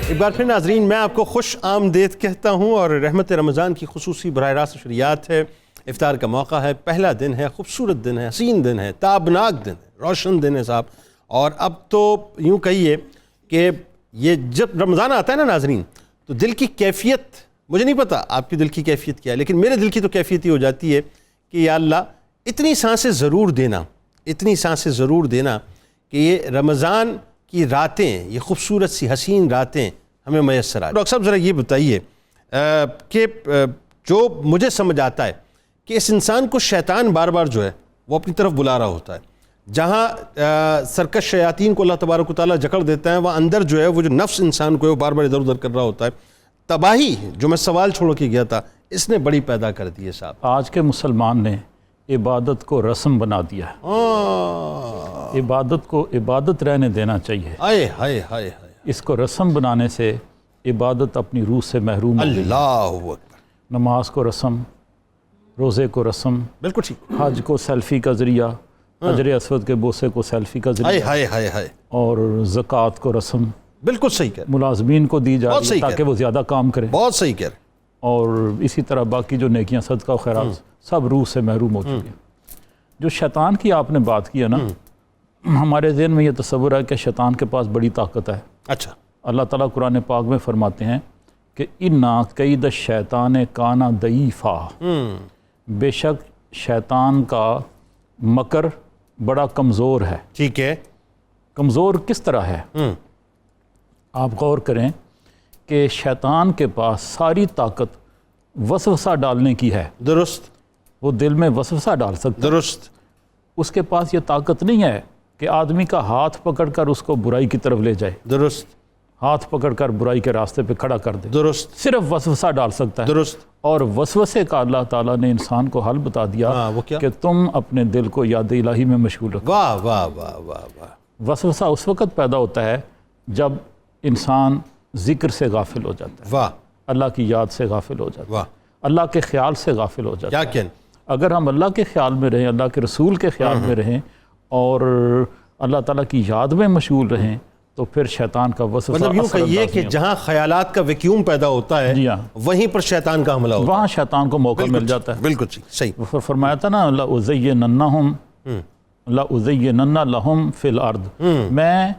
Speaker 2: ایک بار پھر ناظرین میں آپ کو خوش آمدید کہتا ہوں، اور رحمت رمضان کی خصوصی براہ راست نشریات ہے، افطار کا موقع ہے، پہلا دن ہے، خوبصورت دن ہے، حسین دن ہے، تابناک دن ہے، روشن دن ہے صاحب۔ اور اب تو یوں کہیے کہ یہ جب رمضان آتا ہے نا ناظرین، تو دل کی کیفیت، مجھے نہیں پتا آپ کی دل کی کیفیت کیا ہے، لیکن میرے دل کی تو کیفیت ہی ہو جاتی ہے کہ یا اللہ اتنی سانسیں ضرور دینا، اتنی سانسیں ضرور دینا کہ یہ رمضان کی راتیں، یہ خوبصورت سی حسین راتیں ہمیں میسر آئیں۔ ڈاکٹر صاحب ذرا یہ بتائیے کہ جو مجھے سمجھ آتا ہے کہ اس انسان کو شیطان بار بار جو ہے وہ اپنی طرف بلا رہا ہوتا ہے، جہاں سرکش شیاطین کو اللہ تبارک و تعالیٰ جکڑ دیتا ہے، وہاں اندر جو ہے وہ جو نفس انسان کو ہے وہ بار بار ادھر ادھر کر رہا ہوتا ہے۔ تباہی جو میں سوال چھوڑ کے گیا تھا اس نے بڑی پیدا کر دی ہے صاحب۔
Speaker 6: آج کے مسلمان نے عبادت کو رسم بنا دیا ہے، عبادت کو عبادت رہنے دینا چاہیے،
Speaker 2: ہائے ہائے ہائے ہائے،
Speaker 6: اس کو رسم بنانے سے عبادت اپنی روح سے محروم ہو گئی۔
Speaker 2: اللہ اکبر،
Speaker 6: نماز کو رسم، روزے کو رسم،
Speaker 2: بالکل ٹھیک،
Speaker 6: حج کو سیلفی کا ذریعہ، حجر اسود کے بوسے کو سیلفی کا
Speaker 2: ہائے
Speaker 6: ذریعہ،
Speaker 2: ہائے ہائے ہائے،
Speaker 6: اور زکوٰۃ کو رسم
Speaker 2: بالکل صحیح کہہ رہے،
Speaker 6: ملازمین کو دی جا
Speaker 2: بہت
Speaker 6: رہی
Speaker 2: صحیح
Speaker 6: ہے تاکہ
Speaker 2: کہہ
Speaker 6: وہ زیادہ کام کریں،
Speaker 2: بہت صحیح کہہ رہے،
Speaker 6: اور اسی طرح باقی جو نیکیاں صدقہ و خیرات سب روح سے محروم ہو چکی ہیں۔ جو شیطان کی آپ نے بات کی ہے نا، ہمارے ذہن میں یہ تصور ہے کہ شیطان کے پاس بڑی طاقت ہے۔
Speaker 2: اچھا،
Speaker 6: اللہ تعالیٰ قرآن پاک میں فرماتے ہیں کہ اِنَّا کَیْدَ الشَّیطَانِ کَانَ ضَعِیفًا، بے شک شیطان کا مکر بڑا کمزور ہے۔
Speaker 2: ٹھیک ہے،
Speaker 6: کمزور کس طرح ہے؟ آپ غور کریں کہ شیطان کے پاس ساری طاقت وسوسہ ڈالنے کی ہے.
Speaker 2: درست.
Speaker 6: وہ دل میں وسوسہ ڈال سکتا ہے.
Speaker 2: درست.
Speaker 6: اس کے پاس یہ طاقت نہیں ہے کہ آدمی کا ہاتھ پکڑ کر اس کو برائی کی طرف لے جائے.
Speaker 2: درست.
Speaker 6: ہاتھ پکڑ کر برائی کے راستے پہ کھڑا کر دے.
Speaker 2: درست.
Speaker 6: صرف وسوسہ ڈال سکتا ہے.
Speaker 2: درست.
Speaker 6: اور وسوسے کا اللہ تعالیٰ نے انسان کو حل بتا دیا
Speaker 2: وہ کیا؟
Speaker 6: کہ تم اپنے دل کو یاد الہی میں مشغول رکھو.
Speaker 2: واہ واہ واہ واہ واہ.
Speaker 6: وسوسہ اس وقت پیدا ہوتا ہے جب انسان ذکر سے غافل ہو جاتا ہے.
Speaker 2: واہ.
Speaker 6: اللہ کی یاد سے غافل ہو جاتا ہے.
Speaker 2: واہ.
Speaker 6: اللہ کے خیال سے غافل ہو جاتا ہے.
Speaker 2: کیا کہن.
Speaker 6: اگر ہم اللہ کے خیال میں رہیں, اللہ کے رسول کے خیال میں رہیں اور اللہ تعالیٰ کی یاد میں مشغول رہیں تو پھر شیطان کا وسوسہ
Speaker 2: مطلب یوں کہیے کہ جہاں خیالات کا ویکیوم پیدا ہوتا ہے
Speaker 6: جی ہاں,
Speaker 2: وہیں پر شیطان کا حملہ ہوتا ہے.
Speaker 6: وہاں شیطان کو موقع مل جاتا ہے.
Speaker 2: بالکل صحیح.
Speaker 6: وہ فرمایا تھا نا لَأُزَيِّنَنَّهُمْ لَأُزَيِّنَنَّ فِي الْأَرْضِ, میں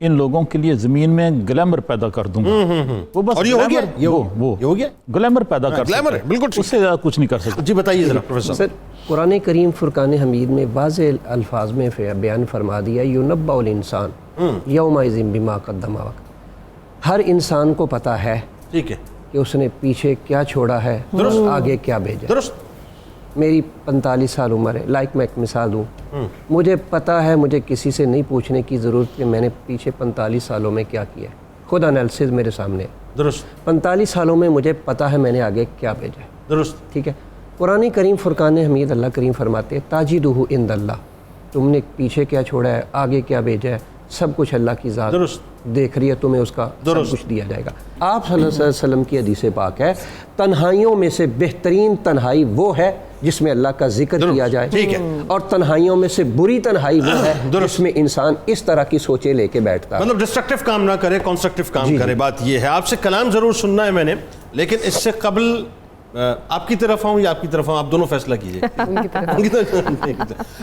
Speaker 6: ان لوگوں کے لیے زمین میں گلیمر پیدا کر دوں گا. وہ بس
Speaker 2: اور یہ ہو گیا. یہ ہو گیا.
Speaker 6: گلیمر پیدا کر
Speaker 2: گلیمر ہے. بالکل
Speaker 6: اس سے زیادہ کچھ نہیں کر سکتا.
Speaker 2: جی بتائیے ذرا پروفیسر.
Speaker 7: سر قرآن کریم فرقان حمید میں واضح الفاظ میں بیان فرما دیا یُنَبَّأُ الْإِنسان یومئذ بما قدم وقت. ہر انسان کو پتہ ہے
Speaker 2: ٹھیک ہے
Speaker 7: کہ اس نے پیچھے کیا چھوڑا ہے, آگے کیا بھیجا.
Speaker 2: درست.
Speaker 7: میری 45 سال عمر ہے, لائک میں ایک مثال دوں, مجھے پتہ ہے, مجھے کسی سے نہیں پوچھنے کی ضرورت کہ میں نے پیچھے 45 سالوں میں کیا کیا ہے. خود انالیسز میرے سامنے ہے.
Speaker 2: درست.
Speaker 7: 45 سالوں میں مجھے پتہ ہے میں نے آگے کیا بھیجا ہے.
Speaker 2: درست.
Speaker 7: ٹھیک ہے. قرآن کریم فرقان حمید اللہ کریم فرماتے ہیں تاجدہ عند اللہ, تم نے پیچھے کیا چھوڑا ہے, آگے کیا بھیجا ہے, سب کچھ اللہ کی ذات دیکھ رہی ہے, تمہیں اس کا سب کچھ دیا جائے گا. آپ صلی اللہ علیہ وسلم کی حدیث پاک ہے تنہائیوں میں سے بہترین تنہائی وہ ہے جس میں اللہ کا ذکر کیا جائے,
Speaker 2: ٹھیک ہے,
Speaker 7: اور تنہائیوں میں سے بری تنہائی وہ ہے جس میں انسان اس طرح کی سوچیں لے کے بیٹھتا ہے.
Speaker 2: مطلب ڈسٹرکٹیو کام نہ کرے, کنسٹرکٹیو کام کرے. بات یہ ہے. آپ سے کلام ضرور سننا ہے میں نے, لیکن اس سے قبل آپ کی طرف آؤں یا آپ کی طرف آؤں, آپ دونوں فیصلہ کیجئے.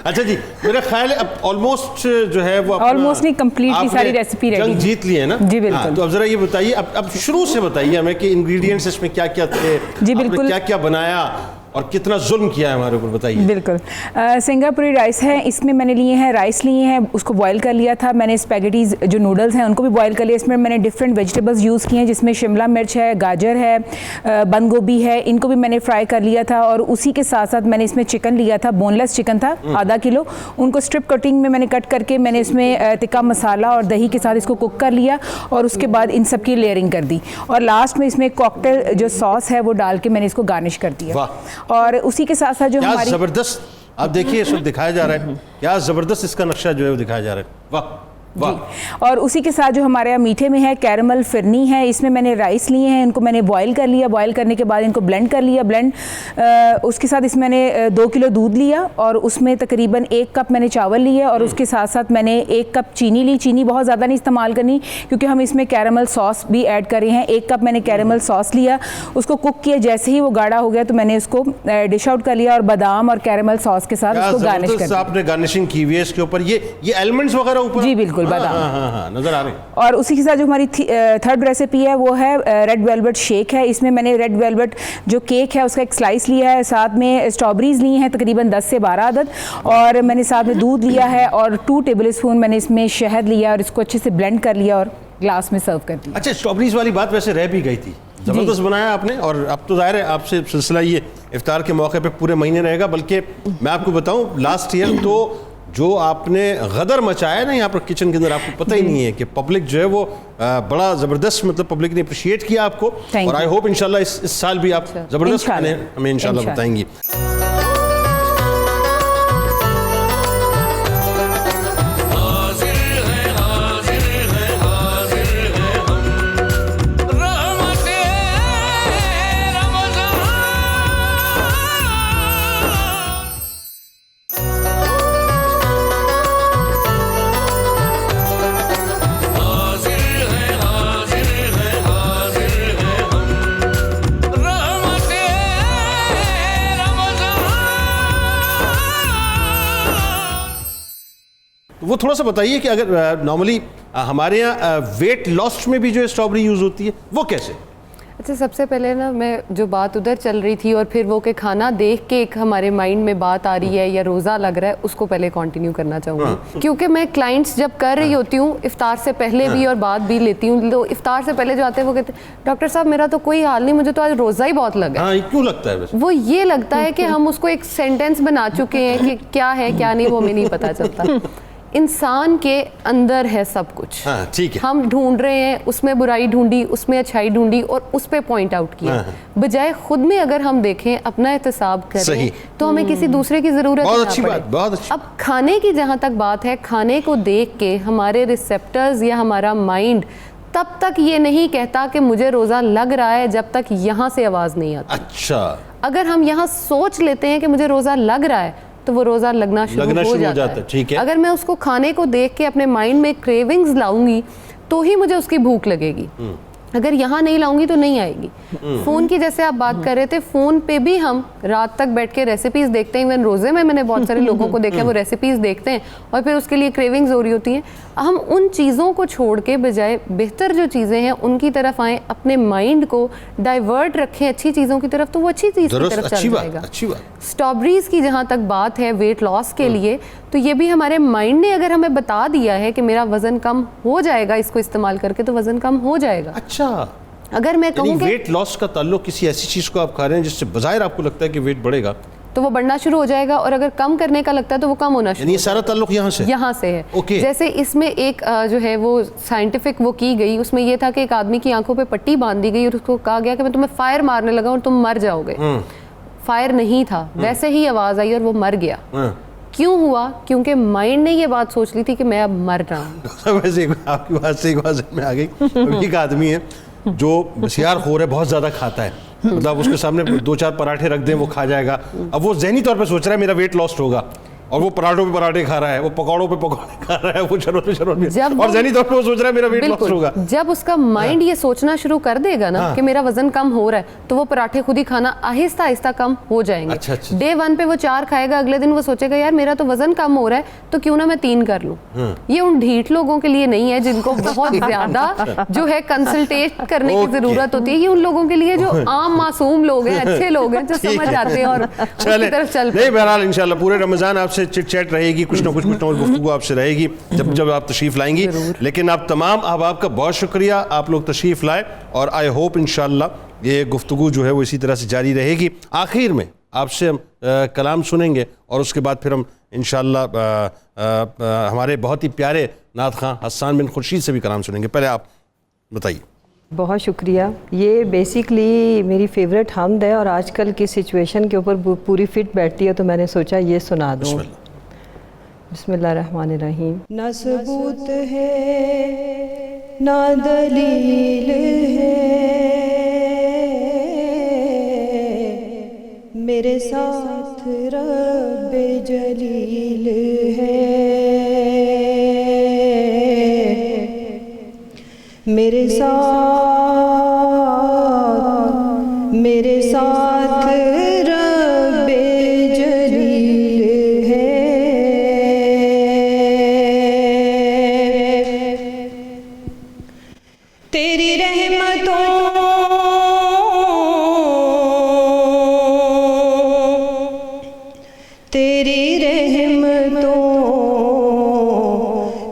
Speaker 2: اچھا جی, میرا خیال ہے اب آلموسٹ جو ہے وہ
Speaker 3: آلموسٹ نہیں, کمپلیٹلی ساری ریسیپی ریڈی
Speaker 2: جنگ جیت لی ہے نا.
Speaker 3: جی بالکل.
Speaker 2: تو اب ذرا یہ بتائیے, اب شروع سے بتائیے ہمیں کہ انگریڈینٹس اس میں کیا کیا تھے,
Speaker 3: جی
Speaker 2: آپ نے
Speaker 3: بالکل,
Speaker 2: کیا کیا بنایا اور کتنا ظلم کیا ہے ہمارے اوپر, بتائیے.
Speaker 3: بالکل. سنگاپوری رائس ہے, اس میں میں نے لیے ہیں رائس لیے ہیں, اس کو بوائل کر لیا تھا میں نے. اسپیگیٹیز جو نوڈلز ہیں ان کو بھی بوائل کر لیا. اس میں میں نے ڈفرینٹ ویجیٹیبلز یوز کیے ہیں جس میں شملہ مرچ ہے, گاجر ہے, بند گوبھی ہے, ان کو بھی میں نے فرائی کر لیا تھا. اور اسی کے ساتھ ساتھ میں نے اس میں چکن لیا تھا, بون لیس چکن تھا ½ کلو, ان کو اسٹرپ کٹنگ میں نے کٹ کر کے میں نے اس میں تکا مسالہ اور دہی کے ساتھ اس کو کک کر لیا, اور اس کے بعد ان سب کی لیئرنگ کر دی, اور لاسٹ میں اس میں کاکٹیل جو ساس ہے وہ ڈال کے میں نے اس کو گارنش کر دیا. اور اسی کے ساتھ ساتھ جو ہماری
Speaker 2: زبردست, آپ دیکھیے اس وقت دکھایا جا رہا ہے, کیا زبردست اس کا نقشہ جو ہے وہ دکھایا جا رہا ہے. واہ.
Speaker 3: جی. اور اسی کے ساتھ جو ہمارے میٹھے میں ہے کیرمل فرنی ہے, اس میں میں نے رائس لیے ہیں, ان کو میں نے بوائل کر لیا, بوائل کرنے کے بعد ان کو بلینڈ کر لیا. اس کے ساتھ اس میں نے 2 کلو دودھ لیا, اور اس میں تقریباً 1 کپ میں نے چاول لیے, اور اس کے ساتھ ساتھ میں نے 1 کپ چینی لی. چینی بہت زیادہ نہیں استعمال کرنی کیونکہ ہم اس میں کیرمل ساس بھی ایڈ کر رہے ہیں. 1 کپ میں نے کیرمل ساس لیا, اس کو کک کیا, جیسے ہی وہ گاڑھا ہو گیا تو میں نے اس کو ڈش آؤٹ کر لیا, اور بادام اور کیرمل ساس کے ساتھ اس کو گارنش کر دیا.
Speaker 2: آپ نے گارنشنگ کی ہوئی ہے اس کے اوپر, یہ ایلیمنٹس وغیرہ اوپر.
Speaker 3: جی بالکل, بادام
Speaker 2: نظر آ رہے ہیں.
Speaker 3: اور اسی کے ساتھ جو ہماری تھرڈ ریسیپی ہے وہ ہے ریڈ ویلوٹ شیک ہے. اس میں میں نے ریڈ ویلوٹ جو کیک ہے اس کا ایک سلائس لیا ہے, ساتھ میں اسٹرابریز لی ہیں تقریباً 10 سے 12 عدد, اور میں نے ساتھ میں دودھ لیا ہے, اور 2 ٹیبل اسپون میں نے اس میں شہد لیا, اور اس کو اچھے سے بلینڈ کر لیا اور گلاس میں سرو کر دیا.
Speaker 2: اچھا, اسٹرابریز والی بات ویسے رہ بھی گئی تھی, زبردست بنایا آپ نے, اور اب تو ظاہر ہے آپ سے سلسلہ یہ افطار کے موقع پہ پورے مہینے رہے گا. بلکہ میں آپ کو بتاؤں لاسٹ ایئر تو جو آپ نے غدر مچایا نا یہاں پر کچن کے اندر, آپ کو پتہ ہی نہیں ہے کہ پبلک جو ہے وہ بڑا زبردست, مطلب پبلک نے اپریشیٹ کیا آپ کو, اور آئی ہوپ انشاءاللہ اس سال بھی آپ زبردست ہمیں انشاءاللہ بتائیں گی. وہ تھوڑا سا بتائیے کہ اگر نارملی ہمارے یہاں ویٹ لاس میں بھی جو اسٹرابری یوز ہوتی ہے وہ کیسے؟
Speaker 8: اچھا سب سے پہلے نا میں جو بات ادھر چل رہی تھی اور پھر وہ کہ کھانا دیکھ کے ایک ہمارے مائنڈ میں بات آ رہی ہے یا روزہ لگ رہا ہے, اس کو پہلے کنٹینیو کرنا چاہوں گی, کیونکہ میں کلائنٹس جب کر رہی ہوتی ہوں افطار سے پہلے بھی اور بعد بھی لیتی ہوں, تو افطار سے پہلے جو آتے ہیں وہ کہتے ہیں ڈاکٹر صاحب میرا تو کوئی حال نہیں, مجھے تو آج روزہ ہی بہت لگا ہے.
Speaker 2: کیوں لگتا ہے؟
Speaker 8: وہ یہ لگتا ہے کہ ہم اس کو ایک سینٹینس بنا چکے ہیں کہ کیا ہے کیا نہیں وہ ہمیں نہیں پتہ چلتا. انسان کے اندر ہے سب کچھ,
Speaker 2: ٹھیک ہے,
Speaker 8: ہم ڈھونڈ رہے ہیں, اس میں برائی ڈھونڈی, اس میں اچھائی ڈھونڈی اور اس پہ پوائنٹ آؤٹ کیا, بجائے خود میں اگر ہم دیکھیں اپنا احتساب کریں تو ہمیں کسی دوسرے کی ضرورت نہ پڑے. اب کھانے کی جہاں تک بات ہے, کھانے کو دیکھ کے ہمارے ریسیپٹرز یا ہمارا مائنڈ تب تک یہ نہیں کہتا کہ مجھے روزہ لگ رہا ہے جب تک یہاں سے آواز نہیں آتی.
Speaker 2: اچھا,
Speaker 8: اگر ہم یہاں سوچ لیتے ہیں کہ مجھے روزہ لگ رہا ہے تو وہ روزہ لگنا شروع ہو جاتا ہے.
Speaker 2: ٹھیک ہے,
Speaker 8: اگر میں اس کو کھانے کو دیکھ کے اپنے مائنڈ میں کریونگز لاؤں گی تو ہی مجھے اس کی بھوک لگے گی, اگر یہاں نہیں لاؤں گی تو نہیں آئے گی. فون کی جیسے آپ بات کر رہے تھے, فون پہ بھی ہم رات تک بیٹھ کے ریسیپیز دیکھتے ہیں, ایون روزے میں نے بہت سارے لوگوں کو دیکھا ہے وہ ریسیپیز دیکھتے ہیں اور پھر اس کے لیے کریونگز ہو رہی ہوتی ہیں. ہم ان چیزوں کو چھوڑ کے بجائے بہتر جو چیزیں ہیں ان کی طرف آئیں, اپنے مائنڈ کو ڈائیورٹ رکھیں اچھی چیزوں کی طرف, تو وہ اچھی چیز کی طرف چل جائے گا. اسٹرابریز کی جہاں تک بات ہے ویٹ لاس کے لیے, تو یہ بھی ہمارے مائنڈ نے اگر ہمیں بتا دیا ہے کہ میرا وزن کم ہو جائے گا اس کو استعمال کر کے, تو وزن کم ہو جائے گا.
Speaker 2: اچھا,
Speaker 8: اگر میں کہوں کہ
Speaker 2: ویٹ لاس کا تعلق کسی ایسی چیز کو آپ کھا رہے ہیں جس سے بظاہر آپ کو لگتا ہے کہ ویٹ بڑھے گا
Speaker 8: تو وہ بڑھنا شروع ہو جائے گا, اور اگر کم کرنے کا لگتا ہے تو وہ کم ہونا شروع.
Speaker 2: یعنی سارا تعلق یہاں سے
Speaker 8: ہے. جیسے اس میں ایک جو ہے وہ سائنٹیفک وہ کی گئی, اس میں یہ تھا کہ ایک آدمی کی آنکھوں پہ پٹی باندھ دی گئی اور اس کو کہا گیا کہ میں تمہیں فائر مارنے لگا اور تم مر جاؤ گے. فائر نہیں تھا, ویسے ہی آواز آئی اور وہ مر گیا. کیوں ہوا؟ کیونکہ مائنڈ نے یہ بات سوچ لی تھی کہ میں اب مر رہا ہوں.
Speaker 2: ویسے آپ کی بات سے ایک بات میں آ گئی, ایک آدمی ہے جو بسیار خور ہے, بہت زیادہ کھاتا ہے, مطلب اس کے سامنے 2-4 پراٹھے رکھ دیں وہ کھا جائے گا. اب وہ ذہنی طور پہ سوچ رہا ہے میرا ویٹ لاس ہوگا, اور وہ پراٹھوں پہ پراٹھے کھا رہا ہے, وہ پکوڑوں پہ پکوڑے کھا رہا ہے, وہ شربت پہ شربت, اور ذہنی طور پہ وہ سوچ رہا ہے میرا ویٹ لاس ہوگا.
Speaker 8: جب اس کا مائنڈ یہ سوچنا شروع کر دے گا نا کہ میرا وزن کم ہو رہا ہے, تو وہ پراٹھے خود ہی کھانا آہستہ آہستہ کم ہو جائیں گے. ڈے 1 پہ وہ 4 کھائے گا, اگلے دن وہ سوچے گا یار میرا تو وزن کم ہو رہا ہے تو کیوں نہ میں 3 کر لوں. یہ ان ڈھیٹ لوگوں کے لیے نہیں ہے جن کو بہت زیادہ جو ہے کنسلٹیٹ کرنے کی ضرورت ہوتی ہے. یہ ان لوگوں کے لیے جو عام معصوم لوگ ہیں, اچھے لوگ ہیں, جو سمجھ جاتے ہیں اور اس کی طرف چل پڑتے ہیں.
Speaker 2: بہرحال انشاءاللہ پورے رمضان آپ سے چٹ چیٹ رہے گی, کچھ نہ کچھ گفتگو آپ سے رہے گی جب آپ تشریف لائیں گی. لیکن آپ تمام احباب کا بہت شکریہ, آپ لوگ تشریف لائے, اور آئی ہوپ انشاءاللہ یہ گفتگو جو ہے وہ اسی طرح سے جاری رہے گی. آخر میں آپ سے ہم کلام سنیں گے اور اس کے بعد پھر ہم انشاءاللہ ہمارے بہت ہی پیارے نعت خواں حسان بن خورشید سے بھی کلام سنیں گے. پہلے آپ بتائیے.
Speaker 5: بہت شکریہ. یہ بیسیکلی میری فیوریٹ حمد ہے اور آج کل کی سچویشن کے اوپر پوری فٹ بیٹھتی ہے, تو میں نے سوچا یہ سنا دوں. بسم اللہ الرحمن الرحیم. نہ ثبوت ہے نہ دلیل ہے, میرے ساتھ رب جلیل ہے, میرے ساتھ رب جلیل ہے.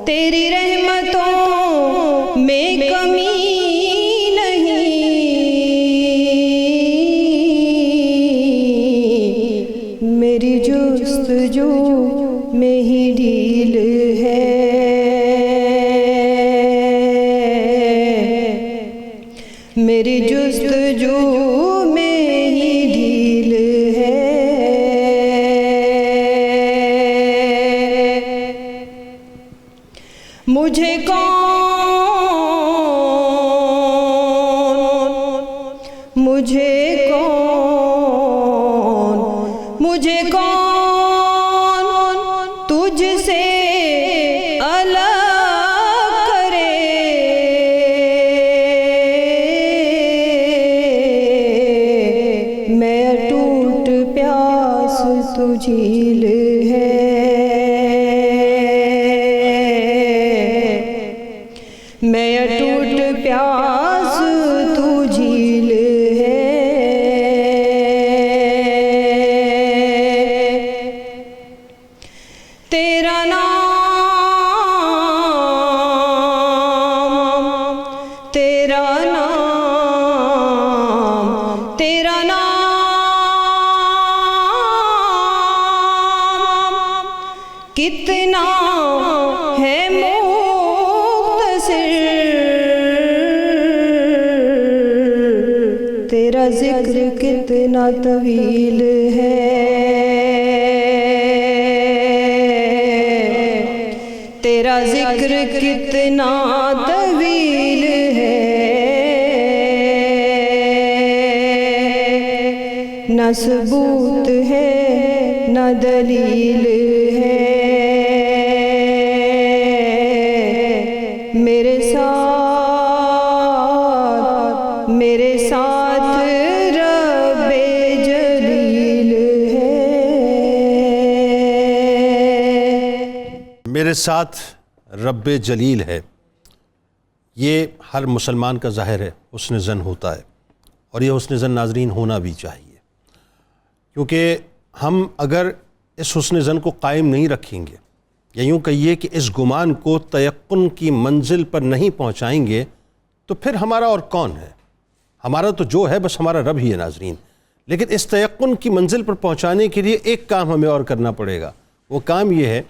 Speaker 5: تیری رحمتوں میں کمی نہیں, میری جستجو میں ہی ڈھیل ہے, میری جستجو میں ہی ڈھیل ہے. مجھے کون تجھ سے الگ کرے, میں ٹوٹ پیاس تو جھیل ہے, میں ٹوٹ پیاس تو جھیل
Speaker 9: تیرا نام تیرا نام کتنا ہے مختصر، تیرا ذکر کتنا طویل ہے، تیرا ذکر کتنا طویل ہے، نہ ثبوت ہے نہ دلیل ہے، میرے ساتھ رب جلیل ہے،
Speaker 2: میرے ساتھ رب جلیل ہے، یہ ہر مسلمان کا ظاہر ہے حسن ظن ہوتا ہے، اور یہ حسن ظن ناظرین ہونا بھی چاہیے، کیونکہ ہم اگر اس حسن ظن کو قائم نہیں رکھیں گے، یا یوں کہیے کہ اس گمان کو تیقن کی منزل پر نہیں پہنچائیں گے، تو پھر ہمارا اور کون ہے؟ ہمارا تو جو ہے بس ہمارا رب ہی ہے ناظرین۔ لیکن اس تیقن کی منزل پر پہنچانے کے لیے ایک کام ہمیں اور کرنا پڑے گا، وہ کام یہ ہے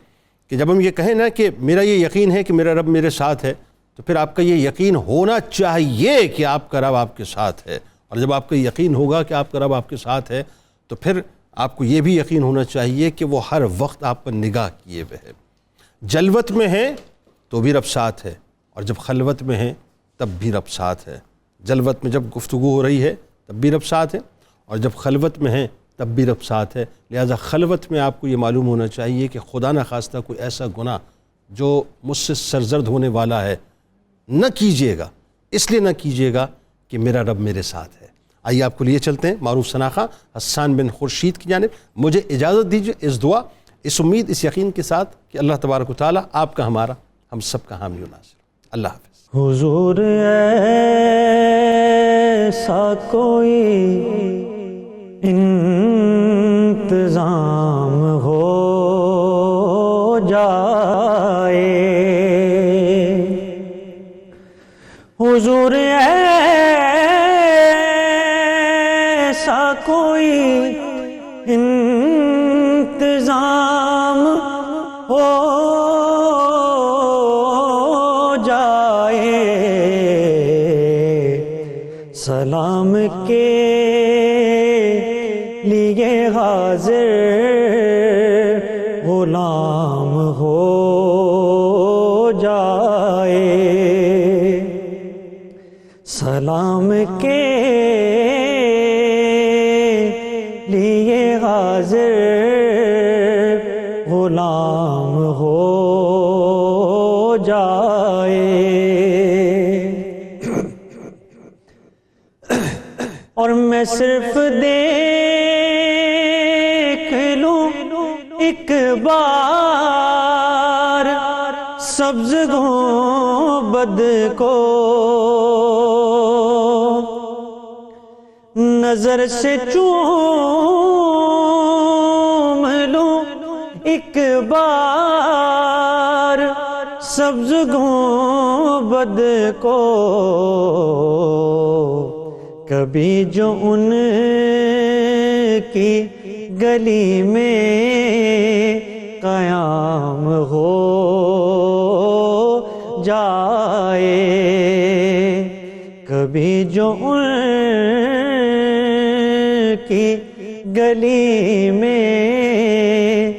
Speaker 2: کہ جب ہم یہ کہیں نا کہ میرا یہ یقین ہے کہ میرا رب میرے ساتھ ہے، تو پھر آپ کا یہ یقین ہونا چاہیے کہ آپ کا رب آپ کے ساتھ ہے، اور جب آپ کا یقین ہوگا کہ آپ کا رب آپ کے ساتھ ہے، تو پھر آپ کو یہ بھی یقین ہونا چاہیے کہ وہ ہر وقت آپ پر نگاہ کیے ہوئے ہے، جلوت میں ہیں تو بھی رب ساتھ ہے، اور جب خلوت میں ہیں تب بھی رب ساتھ ہے، جلوت میں جب گفتگو ہو رہی ہے تب بھی رب ساتھ ہے، اور جب خلوت میں ہیں تب بھی رب ساتھ ہے۔ لہٰذا خلوت میں آپ کو یہ معلوم ہونا چاہیے کہ خدا نخواستہ کوئی ایسا گناہ جو مجھ سے سرزد ہونے والا ہے نہ کیجیے گا، اس لیے نہ کیجیے گا کہ میرا رب میرے ساتھ ہے۔ آئیے آپ کو لیے چلتے ہیں معروف شناخہ حسان بن خورشید کی جانب۔ مجھے اجازت دیجیے اس دعا، اس امید، اس یقین کے ساتھ کہ اللہ تبارک و تعالیٰ آپ کا، ہمارا، ہم سب کا حامی و ناصر۔ اللہ حافظ۔
Speaker 1: حضور ایسا کوئی انتظام ہو جائے، حضور ایسا کوئی انتظام ہو جائے، سلام کے لیے حاضر غلام ہو جائے، سلام کے لیے حاضر غلام ہو جائے، اور میں صرف دیکھ لوں ایک بار سبز گنبد کو، نظر سے چوم لوں ایک بار سبز گنبد کو، کبھی جو ان کی گلی میں قیام ہو جائے، کبھی جو ان کی گلی میں